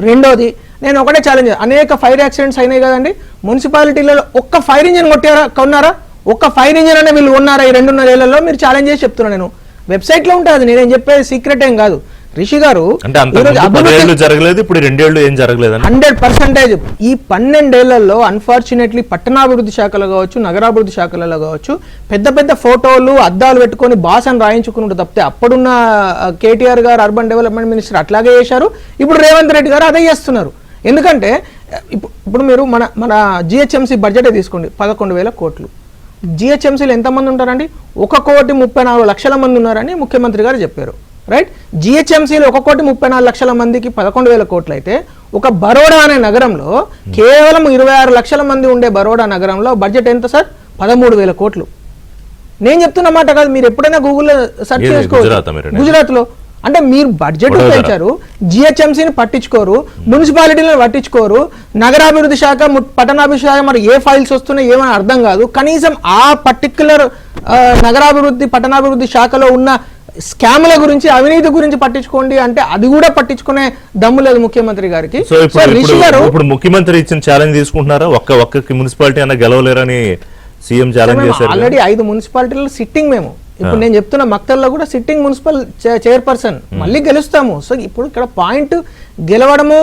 రెండోది, నేను ఒకటే ఛాలెంజ్, అనేక ఫైర్ యాక్సిడెంట్స్ అయినాయి కదండి మున్సిపాలిటీలలో. ఒక్క ఫైర్ ఇంజిన్ కొన్నారా? ఒక్క ఫైర్ ఇంజిన్ అనే వీళ్ళు ఉన్నారా ఈ 2.5 ఏళ్లలో? మీరు ఛాలెంజ్ చేసి చెప్తున్నా. నేను వెబ్సైట్ లో ఉంటుంది, నేనేం చెప్పేది సీక్రెట్ ఏం కాదు. రిషి గారు, 100% ఈ 12 ఏళ్లలో అన్ఫార్చునేట్లీ పట్టణాభివృద్ధి శాఖలో కావచ్చు, నగరాభివృద్ధి శాఖలలో కావచ్చు, పెద్ద ఫోటోలు, అద్దాలు పెట్టుకొని బాసను రాయించుకున్నట్టు తప్పితే అప్పుడున్న కేటీఆర్ గారు అర్బన్ డెవలప్మెంట్ మినిస్టర్ అట్లాగే చేశారు. ఇప్పుడు రేవంత్ రెడ్డి గారు అదే చేస్తున్నారు. ఎందుకంటే ఇప్పుడు మీరు మన జిహెచ్ఎంసీ బడ్జెటే తీసుకోండి, 11,000 కోట్లు. జిహెచ్ఎంసీలు ఎంతమంది ఉంటారండి? 1,34,00,000 మంది ఉన్నారని ముఖ్యమంత్రి గారు చెప్పారు. రైట్? జిహెచ్ఎంసీలు 1,34,00,000 లక్షల మందికి 11,000 కోట్లు అయితే, ఒక బరోడా అనే నగరంలో కేవలం 26 లక్షల మంది ఉండే బరోడా నగరంలో బడ్జెట్ ఎంత సార్? 13,000 కోట్లు. నేను చెప్తున్న మాట కాదు, మీరు ఎప్పుడైనా గూగుల్లో సెర్చ్ చేసుకోవచ్చు. గుజరాత్ లో అంటే మీరు బడ్జెట్ పెంచారు, జిహెచ్ఎంసీని పట్టించుకోరు, మున్సిపాలిటీలను పట్టించుకోరు, నగరాభివృద్ధి శాఖ, పట్టణాభివృద్ధి శాఖ, మరి ఏ ఫైల్స్ వస్తున్నాయి ఏమని అర్థం కాదు. కనీసం ఆ పర్టిక్యులర్ నగరాభివృద్ధి పట్టణాభివృద్ధి శాఖలో ఉన్న స్కామ్ల గురించి, అవినీతి గురించి పట్టించుకోండి అంటే అది కూడా పట్టించుకునే దమ్ము లేదు ముఖ్యమంత్రి గారికి. సో ఇప్పుడు ముఖ్యమంత్రి ఇచ్చిన ఛాలెంజ్ తీసుకుంటున్నారా? ఒక్క మున్సిపాలిటీ అన్న గెలవలేరని సీఎం ఛాలెంజ్ చేశారు. ఆల్రెడీ 5 మున్సిపాలిటీలలో సిట్టింగ్ మేము. ఇప్పుడు నేను చెప్తున్న మక్తల్లో కూడా సిట్టింగ్ మున్సిపల్ చైర్పర్సన్, మళ్ళీ గెలుస్తాము. సో ఇప్పుడు ఇక్కడ పాయింట్ గెలవడము,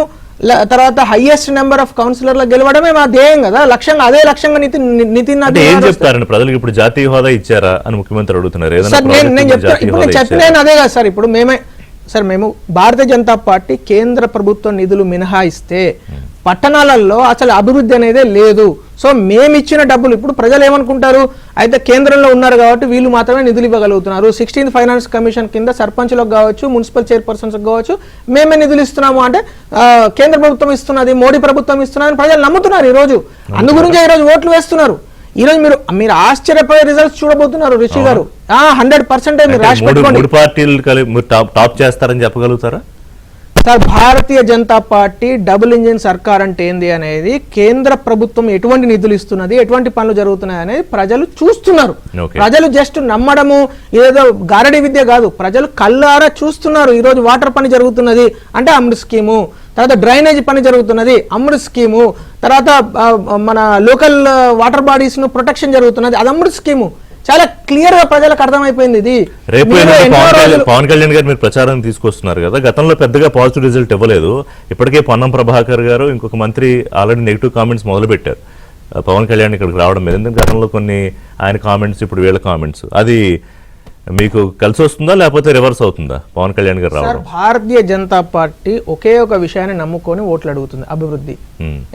తర్వాత హైయెస్ట్ నెంబర్ ఆఫ్ కౌన్సిలర్లు గెలవడమే మా ధ్యేయం కదా, లక్ష్యంగా అదే లక్ష్యంగా నితిన్ ఏం చెప్తారండి ప్రజలకు? ఇప్పుడు జాతీయ హోదా ఇచ్చారా అని ముఖ్యమంత్రి అడుగుతున్నారు. నేను చెప్పిన అదే కదా సార్. ఇప్పుడు మేము భారతీయ జనతా పార్టీ కేంద్ర ప్రభుత్వ నిధులు మినహాయిస్తే పట్టణాలలో అసలు అభివృద్ధి అనేదే లేదు. సో మేమిచ్చిన డబ్బులు ఇప్పుడు ప్రజలు ఏమనుకుంటారు, అయితే కేంద్రంలో ఉన్నారు కాబట్టి వీళ్ళు మాత్రమే నిధులు ఇవ్వగలుగుతున్నారు, 16th ఫైనాన్స్ కమిషన్ కింద సర్పంచ్లకు కావచ్చు, మున్సిపల్ చైర్పర్సన్స్ కావచ్చు మేమే నిధులు ఇస్తున్నాము అంటే కేంద్ర ప్రభుత్వం ఇస్తున్నది, మోడీ ప్రభుత్వం ఇస్తున్నది ప్రజలు నమ్ముతున్నారు ఈ రోజు. అందు గురించి ఈ రోజు ఓట్లు వేస్తున్నారు. ఈ రోజు మీరు ఆశ్చర్యపోయే రిజల్ట్స్ చూడబోతున్నారు రిషి గారు. 100% మీరు రాసి పెట్టుకోండి. పార్టీలు టాప్ చేస్తారని చెప్పగలుగుతారా sir? Bharatiya Janata party double engine సర్కార్ అంటే ఏంది అనేది, కేంద్ర ప్రభుత్వం ఎటువంటి నిధులు ఇస్తున్నది, ఎటువంటి పనులు జరుగుతున్నాయి అనేది ప్రజలు చూస్తున్నారు. ప్రజలు జస్ట్ నమ్మడము ఏదో గారడి విద్య కాదు, ప్రజలు కళ్ళారా చూస్తున్నారు. ఈ రోజు వాటర్ పని జరుగుతున్నది అంటే అమృత్ స్కీము, తర్వాత డ్రైనేజ్ పని జరుగుతున్నది అమృత్ స్కీము, తర్వాత మన లోకల్ వాటర్ బాడీస్ ను ప్రొటెక్షన్ జరుగుతున్నది అది అమృత్ స్కీము. చాలా క్లియర్ గా ప్రజలకు అర్థమైపోయింది. ఇది రేపు పవన్ కళ్యాణ్ గారు మీరు ప్రచారం తీసుకొస్తున్నారు కదా, గతంలో పెద్దగా పాజిటివ్ రిజల్ట్ ఇవ్వలేదు. ఇప్పటికే పొన్నం ప్రభాకర్ గారు ఇంకొక మంత్రి ఆల్రెడీ నెగిటివ్ కామెంట్స్ మొదలు పెట్టారు పవన్ కళ్యాణ్ ఇక్కడికి రావడం మీద. ఎందుకంటే గతంలో కొన్ని ఆయన కామెంట్స్, ఇప్పుడు వీళ్ళ కామెంట్స్, అది మీకు కలిసి వస్తుందా లేకపోతే రివర్స్ అవుతుందా పవన్ కళ్యాణ్ గారు రావడం? భారతీయ జనతా పార్టీ ఒకే ఒక విషయాన్ని నమ్ముకొని ఓట్లు అడుగుతుంది, అభివృద్ధి.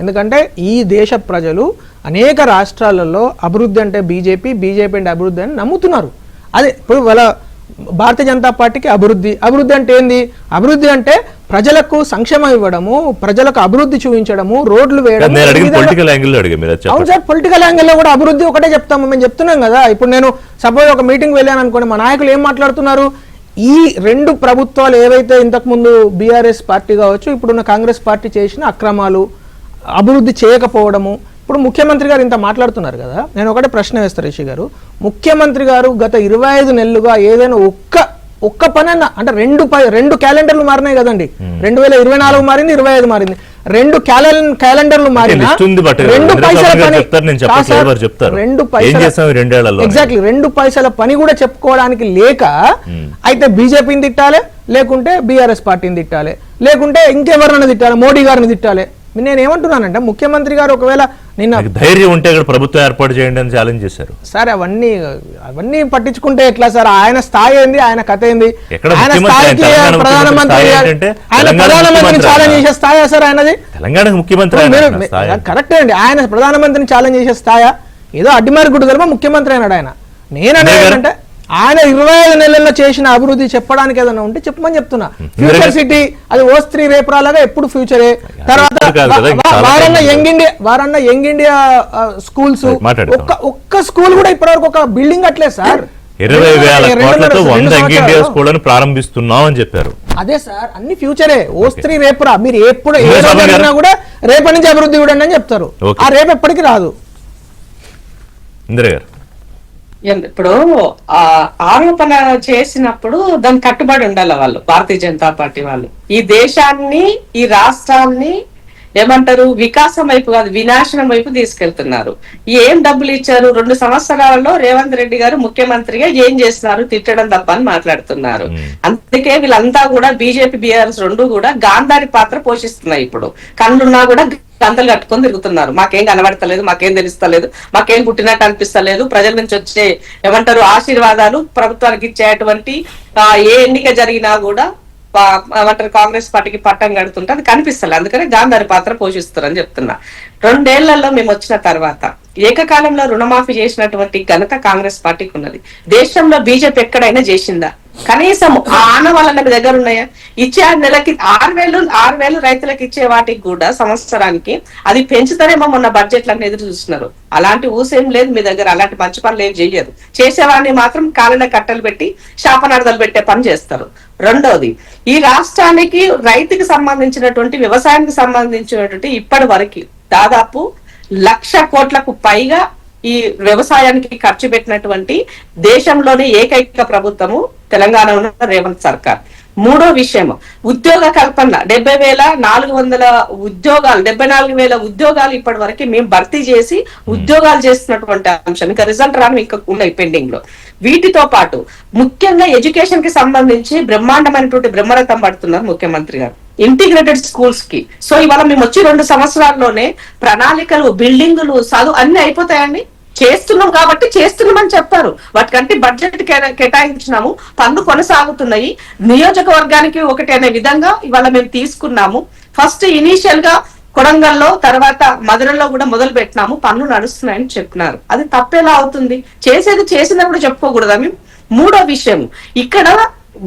ఎందుకంటే ఈ దేశ ప్రజలు అనేక రాష్ట్రాలలో అభివృద్ధి అంటే బీజేపీ అంటే అభివృద్ధి అని నమ్ముతున్నారు. అదే ఇప్పుడు వాళ్ళ భారతీయ జనతా పార్టీకి అభివృద్ధి అంటే ఏంది? అభివృద్ధి అంటే ప్రజలకు సంక్షేమం ఇవ్వడము, ప్రజలకు అభివృద్ధి చూపించడము, రోడ్లు వేయడం. అవును సార్, పొలిటికల్ యాంగిల్లో కూడా అభివృద్ధి ఒకటే చెప్తాము. మేము చెప్తున్నాం కదా. ఇప్పుడు నేను సపోజ్ ఒక మీటింగ్ వెళ్ళాను అనుకోండి, మా నాయకులు ఏం మాట్లాడుతున్నారు, ఈ 2 ప్రభుత్వాలు ఏవైతే ఇంతకు ముందు బీఆర్ఎస్ పార్టీ కావచ్చు, ఇప్పుడున్న కాంగ్రెస్ పార్టీ చేసిన అక్రమాలు, అభివృద్ధి చేయకపోవడము. ఇప్పుడు ముఖ్యమంత్రి గారు ఇంత మాట్లాడుతున్నారు కదా, నేను ఒకటే ప్రశ్న వేస్తాను రిషి గారు. ముఖ్యమంత్రి గారు గత 25 నెలలుగా ఏదైనా ఒక్క పని అన్న అంటే 2 క్యాలెండర్లు మారినాయి కదండి. 2024 మారింది, 25 మారింది. 2 క్యాలెండర్లు మారినా 2 పైసల పని కూడా చెప్పుకోవడానికి లేక, అయితే బీజేపీని తిట్టాలి, లేకుంటే బీఆర్ఎస్ పార్టీని తిట్టాలి, లేకుంటే ఇంకెవరినైనా తిట్టాలి, మోడీ గారిని తిట్టాలి. నేను ఏమంటున్నానంటే ముఖ్యమంత్రి గారు ఒకవేళ నిన్న ధైర్యం ఉంటే ప్రభుత్వం ఏర్పాటు చేయండి అని ఛాలెంజ్ చేశారు సార్. అవన్నీ పట్టించుకుంటే ఎట్లా సార్? ఆయన స్థాయి ఏంది, ఆయన కథ ఏంది? ఆయన స్థాయికి ప్రధానమంత్రిని ఛాలెంజ్ చేసే స్థాయా సార్ ఆయనది? తెలంగాణ ముఖ్యమంత్రి కరెక్టే అండి. ఆయన ప్రధానమంత్రిని ఛాలెంజ్ చేసే స్థాయా? ఏదో అడ్డిమారి గుడి గర్భ ముఖ్యమంత్రి అయినాడు ఆయన. నేనంటే ఆయన 25 నెలల్లో చేసిన అభివృద్ధి చెప్పడానికి ఏదైనా ఉంటే చెప్పమని చెప్తున్నా. ఫ్యూచర్ సిటీ అది ఓస్త్రీ రేపురాలాగా ఎప్పుడు ఫ్యూచరే. తర్వాత వారన్న యంగ్ ఇండియా స్కూల్స్, ఒక్క స్కూల్ కూడా ఇప్పటివరకు ఒక బిల్డింగ్ అట్లేదు సార్. 20,000 కోట్లతో 100 యంగ్ ఇండియా స్కూళ్లను ప్రారంభిస్తున్నాం అని చెప్పారు. అదే సార్, అన్ని ఫ్యూచరే. ఓస్త్రీ రేపురా మీరు ఎప్పుడు ఏ రోజు జరిగినా కూడా రేపటి నుంచి అభివృద్ధి చూడండి అని చెప్తారు. ఆ రేపు ఎప్పటికీ రాదు. ఇందిరా గారు, ఇప్పుడు ఆరోపణ చేసినప్పుడు దాని కట్టుబడి ఉండాలి వాళ్ళు, భారతీయ జనతా పార్టీ వాళ్ళు. ఈ దేశాన్ని, ఈ రాష్ట్రాన్ని ఏమంటారు, వికాసం వైపు కాదు వినాశనం వైపు తీసుకెళ్తున్నారు. ఏం డబ్బులు ఇచ్చారు? 2 సంవత్సరాలలో రేవంత్ రెడ్డి గారు ముఖ్యమంత్రిగా ఏం చేస్తున్నారు? తిట్టడం తప్ప అని మాట్లాడుతున్నారు. అందుకే వీళ్ళంతా కూడా బీజేపీ బీఆర్ఎస్ 2 కూడా గాంధారి పాత్ర పోషిస్తున్నాయి. ఇప్పుడు కళ్ళున్నా కూడా గంతలు కట్టుకొని తిరుగుతున్నారు. మాకేం కనబడతలేదు, మాకేం తెలుస్తలేదు, మాకేం పుట్టినట్టు అనిపిస్తలేదు. ప్రజల నుంచి వచ్చే ఏమంటారు ఆశీర్వాదాలు ప్రభుత్వానికి ఇచ్చేటువంటి ఏ ఎన్నిక జరిగినా కూడా ఏమంటారు కాంగ్రెస్ పార్టీకి పట్టం కడుతుంటే అది కనిపిస్తలేదు. అందుకనే గాంధారి పాత్ర పోషిస్తారని చెప్తున్నా. 2 ఏళ్లలో మేము వచ్చిన తర్వాత ఏకకాలంలో రుణమాఫీ చేసినటువంటి ఘనత కాంగ్రెస్ పార్టీకి ఉన్నది. దేశంలో బీజేపీ ఎక్కడైనా చేసిందా? కనీసం ఆ ఆనవాళ్ళ మీ దగ్గర ఉన్నాయా? ఇచ్చే ఆ నెలకి 6,000 రైతులకు ఇచ్చే వాటికి కూడా సంవత్సరానికి అది పెంచుతారేమో మొన్న బడ్జెట్లన్నీ ఎదురు చూస్తున్నారు. అలాంటి ఊసేం లేదు మీ దగ్గర, అలాంటి మంచి పనులు ఏం చెయ్యరు. చేసేవాడిని మాత్రం కాళ్ళ కట్టలు పెట్టి శాపనార్థాలు పెట్టే పని చేస్తారు. రెండోది, ఈ రాష్ట్రానికి రైతుకి సంబంధించినటువంటి వ్యవసాయానికి సంబంధించినటువంటి ఇప్పటి వరకు దాదాపు 1,00,000 కోట్లకు పైగా ఈ వ్యవసాయానికి ఖర్చు పెట్టినటువంటి దేశంలోనే ఏకైక ప్రభుత్వము తెలంగాణ ఉన్న రేవంత్ సర్కార్. మూడో విషయం, ఉద్యోగ కల్పన 70,400 ఉద్యోగాలు, 74,000 ఉద్యోగాలు ఇప్పటి వరకు మేము భర్తీ చేసి ఉద్యోగాలు చేస్తున్నటువంటి అంశం. ఇంకా రిజల్ట్ రాను ఇంకా ఉన్నాయి పెండింగ్ లో. వీటితో పాటు ముఖ్యంగా ఎడ్యుకేషన్ కి సంబంధించి బ్రహ్మాండమైనటువంటి బ్రహ్మరథం పడుతున్నారు ముఖ్యమంత్రి గారు ఇంటిగ్రేటెడ్ స్కూల్స్ కి. సో ఇవాళ మేము వచ్చి 2 సంవత్సరాల్లోనే ప్రణాళికలు, బిల్డింగులు, చదువు అన్ని అయిపోతాయండి. చేస్తున్నాం కాబట్టి చేస్తున్నామని చెప్పారు. వాటికంటే బడ్జెట్ కేటాయించినాము, పనులు కొనసాగుతున్నాయి. నియోజకవర్గానికి ఒకటి అనే విధంగా ఇవాళ మేము తీసుకున్నాము. ఫస్ట్ ఇనీషియల్ గా కొడంగల్లో, తర్వాత మధురలో కూడా మొదలు పెట్టినాము, పనులు నడుస్తున్నాయని చెప్పినారు. అది తప్పేలా అవుతుంది? చేసేది చేసినప్పుడు చెప్పుకోకూడదా మేము? మూడో విషయం, ఇక్కడ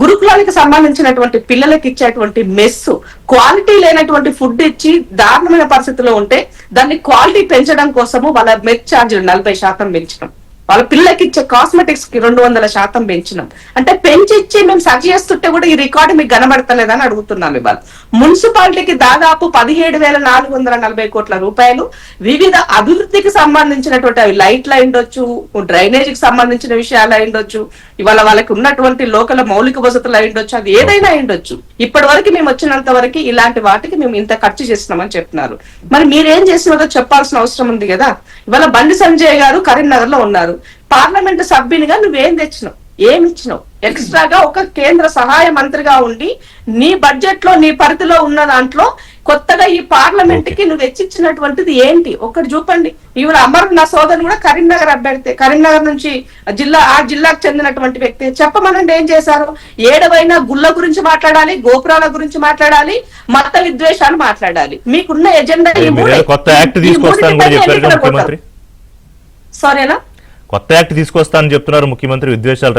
గురుకులానికి సంబంధించినటువంటి పిల్లలకి ఇచ్చేటువంటి మెస్సు క్వాలిటీ లేనటువంటి ఫుడ్ ఇచ్చి దారుణమైన పరిస్థితిలో ఉంటే దాన్ని క్వాలిటీ పెంచడం కోసము వాళ్ళ మెస్ ఛార్జీలు 40% పెంచినాం. వాళ్ళ పిల్లలకి ఇచ్చే కాస్మెటిక్స్ కి 200% పెంచినాం. అంటే పెంచిచ్చి మేము సర్చ్ చేస్తుంటే కూడా ఈ రికార్డు మీకు కనబడతలేదని అడుగుతున్నాం. ఇవాళ మున్సిపాలిటీకి దాదాపు 17,440 కోట్ల రూపాయలు వివిధ అభివృద్ధికి సంబంధించినటువంటి అవి లైట్లు అయిండొచ్చు, డ్రైనేజీకి సంబంధించిన విషయాలు అయిండొచ్చు, ఇవాళ వాళ్ళకి ఉన్నటువంటి లోకల్ మౌలిక వసతులు అయిండొచ్చు, అది ఏదైనా అయిండొచ్చు. ఇప్పటి వరకు మేము వచ్చినంత వరకు ఇలాంటి వాటికి మేము ఇంత ఖర్చు చేస్తున్నామని చెప్తున్నారు. మరి మీరేం చేసినదో చెప్పాల్సిన అవసరం ఉంది కదా. ఇవాళ బండి సంజయ్ గారు కరీంనగర్ లో ఉన్నారు. పార్లమెంటు సభ్యునిగా నువ్వేం తెచ్చినావు, ఏమి ఇచ్చినావు? ఎక్స్ట్రాగా ఒక కేంద్ర సహాయ మంత్రిగా ఉండి నీ బడ్జెట్ లో నీ పరిధిలో ఉన్న దాంట్లో కొత్తగా ఈ పార్లమెంట్ కి నువ్వు వెచ్చిచ్చినటువంటిది ఏంటి? ఒకటి చూపండి. ఈవిడ అమర్, నా సోదరుడు కూడా కరీంనగర్ అభ్యర్థి, కరీంనగర్ నుంచి ఆ జిల్లాకు చెందినటువంటి వ్యక్తి. చెప్పమనండి ఏం చేశారు? ఏడవైనా గుళ్ళ గురించి మాట్లాడాలి, గోపురాల గురించి మాట్లాడాలి, మత విద్వేషాలు మాట్లాడాలి. మీకున్న ఎజెండా సారీనా కొత్త యాక్ట్ తీసుకొస్తానని చెప్తున్నారు ముఖ్యమంత్రి. విద్వేషాలు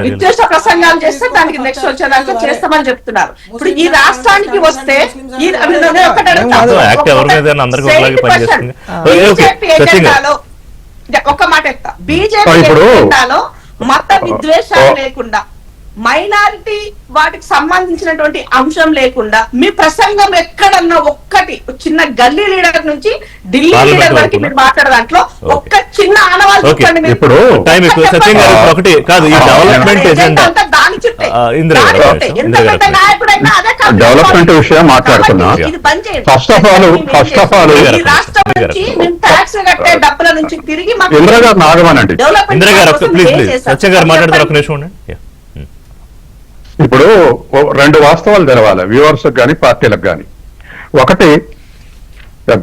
విద్వేష ప్రసంగాలు చేస్తే దానికి నెక్స్ట్ వచ్చేదాకా చేస్తామని చెప్తున్నారు. ఇప్పుడు ఈ రాష్ట్రానికి వస్తే ఒక మాట ఎత్తా, బీజేపీ ఎజెండాలో మత విద్వేషాలు లేకుండా, మైనారిటీ వాటికి సంబంధించినటువంటి అంశం లేకుండా మీ ప్రసంగం ఎక్కడన్నా ఒక్కటి చిన్న గల్లీ లీడర్ నుంచి ఢిల్లీ లీడర్ వరకు మీరు మాట్లాడే దాంట్లో ఒక్క చిన్న ఆనవాళ్ళు చెప్పండి. ఇప్పుడు ఒకటి కాదు, ఈ డెవలప్మెంట్ ఎజెండా దాని చుట్టే డెవలప్మెంట్ విషయం మాట్లాడుతున్నా. ఇది బంద్ చేయండి. ఫస్ట్ ఆఫ్ ఆల్ ఈ రాష్ట్రం నుంచి మేము ట్యాక్స్ కట్టే డబ్బుల నుంచి తిరిగి ఇందిరా గారు నాగమనండి. ఇందిరా గారు ప్లీజ్ సత్య గారు మాట్లాడతారు ఒక నిమిషం ఉండండి. ఇప్పుడు 2 వాస్తవాలు తెలవాలి వ్యూవర్స్ కానీ పార్టీలకు కానీ. ఒకటి,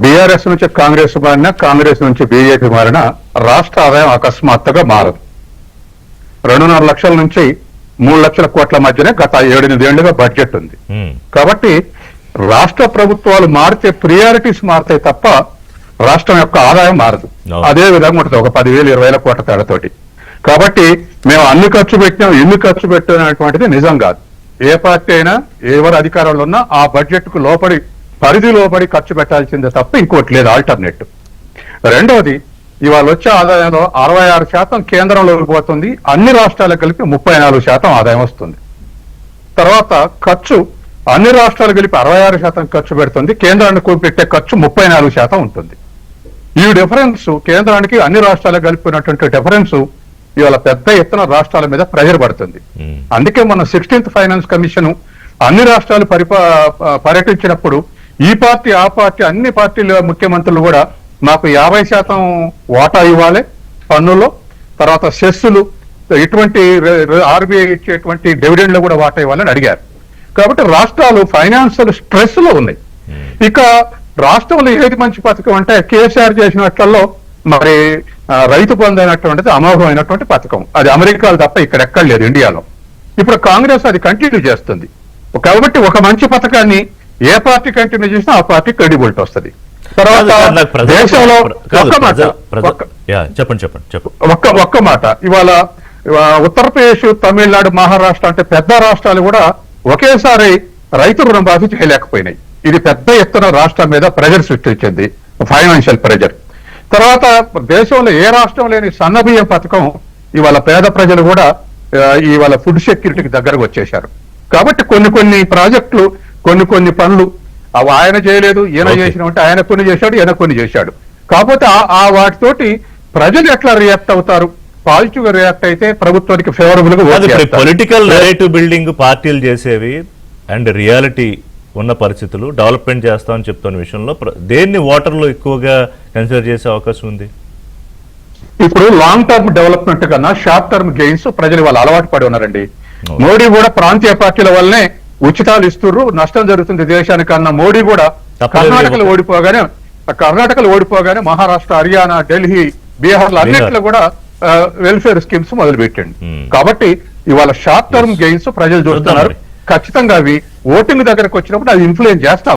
బీఆర్ఎస్ నుంచి కాంగ్రెస్ మారినా, కాంగ్రెస్ నుంచి బీజేపీ మారినా రాష్ట్ర ఆదాయం అకస్మాత్తుగా మారదు. 2.5 లక్షల నుంచి 3 లక్షల కోట్ల మధ్యనే గత 7-8 ఏళ్లుగా బడ్జెట్ ఉంది. కాబట్టి రాష్ట్ర ప్రభుత్వాలు మారితే ప్రియారిటీస్ మారుతాయి తప్ప రాష్ట్రం యొక్క ఆదాయం మారదు. అదే విధంగా ఉంటుంది ఒక 10,000-20,000 కోట్ల తేడాతోటి. కాబట్టి మేము అన్ని ఖర్చు పెట్టినాం, ఎన్ని ఖర్చు పెట్టినటువంటిది నిజం కాదు. ఏ పార్టీ అయినా ఎవరు అధికారంలో ఉన్నా ఆ బడ్జెట్ కు లోపడి, పరిధి లోపడి ఖర్చు పెట్టాల్సిందే తప్ప ఇంకోటి లేదు ఆల్టర్నేటివ్. రెండవది, ఇవాళ వచ్చే ఆదాయంలో 66% కేంద్రంలోకి పోతుంది. అన్ని రాష్ట్రాలకు కలిపి 34% ఆదాయం వస్తుంది. తర్వాత ఖర్చు అన్ని రాష్ట్రాలు కలిపి 66% ఖర్చు పెడుతుంది, కేంద్రానికి పెట్టే ఖర్చు 34% ఉంటుంది. ఈ డిఫరెన్స్, కేంద్రానికి అన్ని రాష్ట్రాలకు కలిపినటువంటి డిఫరెన్స్ ఇవాళ పెద్ద ఎత్తున రాష్ట్రాల మీద ప్రెజర్ పడుతుంది. అందుకే మన 16th ఫైనాన్స్ కమిషన్ అన్ని రాష్ట్రాలు పర్యటించినప్పుడు ఈ పార్టీ ఆ పార్టీ అన్ని పార్టీల ముఖ్యమంత్రులు కూడా మాకు 50% వాటా ఇవ్వాలి పన్నులో, తర్వాత సెస్సులు, ఇటువంటి ఆర్బీఐ ఇచ్చేటువంటి డివిడెండ్ లో కూడా వాటా ఇవ్వాలని అడిగారు. కాబట్టి రాష్ట్రాలు ఫైనాన్షియల్ స్ట్రెస్ లో ఉన్నాయి. ఇక రాష్ట్రంలో ఏది మంచి పథకం అంటే కేసీఆర్ చేసినట్లలో మరి రైతు బంధు అయినటువంటిది అమోఘమైనటువంటి పథకం. అది అమెరికాలో తప్ప ఇక్కడ ఎక్కడ లేదు, ఇండియాలో. ఇప్పుడు కాంగ్రెస్ అది కంటిన్యూ చేస్తుంది. కాబట్టి ఒక మంచి పథకాన్ని ఏ పార్టీ కంటిన్యూ చేసినా ఆ పార్టీ క్రెడిబిలిటీ వస్తుంది. తర్వాత దేశంలో ఒక్క మాట, ఇవాళ ఉత్తరప్రదేశ్, తమిళనాడు, మహారాష్ట్ర అంటే పెద్ద రాష్ట్రాలు కూడా ఒకేసారి రైతు రుణమాఫీ చేయలేకపోయినాయి. ఇది పెద్ద ఎత్తున రాష్ట్రం మీద ప్రెజర్ సృష్టించింది, ఫైనాన్షియల్ ప్రెజర్. తర్వాత దేశంలో ఏ రాష్ట్రం లేని సన్నబియ్యం పథకం ఇవాళ పేద ప్రజలు కూడా ఇవాళ ఫుడ్ సెక్యూరిటీకి దగ్గరకు వచ్చేశారు. కాబట్టి కొన్ని ప్రాజెక్టులు, కొన్ని పనులు అవి ఆయన చేయలేదు, ఈయన చేసిన ఉంటే ఆయన కొన్ని చేశాడు, ఈయన కొన్ని చేశాడు. కాకపోతే ఆ వాటితోటి ప్రజలు ఎట్లా రియాక్ట్ అవుతారు? పాజిటివ్ గా రియాక్ట్ అయితే ప్రభుత్వానికి ఫేవరబుల్ గా ఓట్ చేస్తారు. పొలిటికల్ నెరేటివ్ బిల్డింగ్ పార్టీలు చేసేవి అండ్ రియాలిటీ ఉన్న పరిస్థితులు డెవలప్మెంట్ చేస్తామని చెప్తున్న విషయంలో దేన్ని ఓటర్లు ఎక్కువగా కన్సిడర్ చేసే అవకాశం ఉంది? ఇప్పుడు లాంగ్ టర్మ్ డెవలప్మెంట్ కన్నా షార్ట్ టర్మ్ గెయిన్స్ ప్రజలు వాళ్ళు అలవాటు పడి ఉన్నారండి. మోడీ కూడా ప్రాంతీయ పార్టీల వల్లనే ఉచితాలు ఇస్తున్నారు, నష్టం జరుగుతుంది దేశానికన్నా. మోడీ కూడా కర్ణాటకలో ఓడిపోగానే మహారాష్ట్ర, హర్యానా, ఢిల్లీ, బీహార్ అన్నింటిలో కూడా వెల్ఫేర్ స్కీమ్స్ మొదలు పెట్టండి. కాబట్టి ఇవాళ షార్ట్ టర్మ్ గెయిన్స్ ప్రజలు చూస్తున్నారు. ఖచ్చితంగా అవి ఓటింగ్ దగ్గరకు వచ్చినప్పుడు అది ఇన్ఫ్లుయెన్స్ చేస్తాం.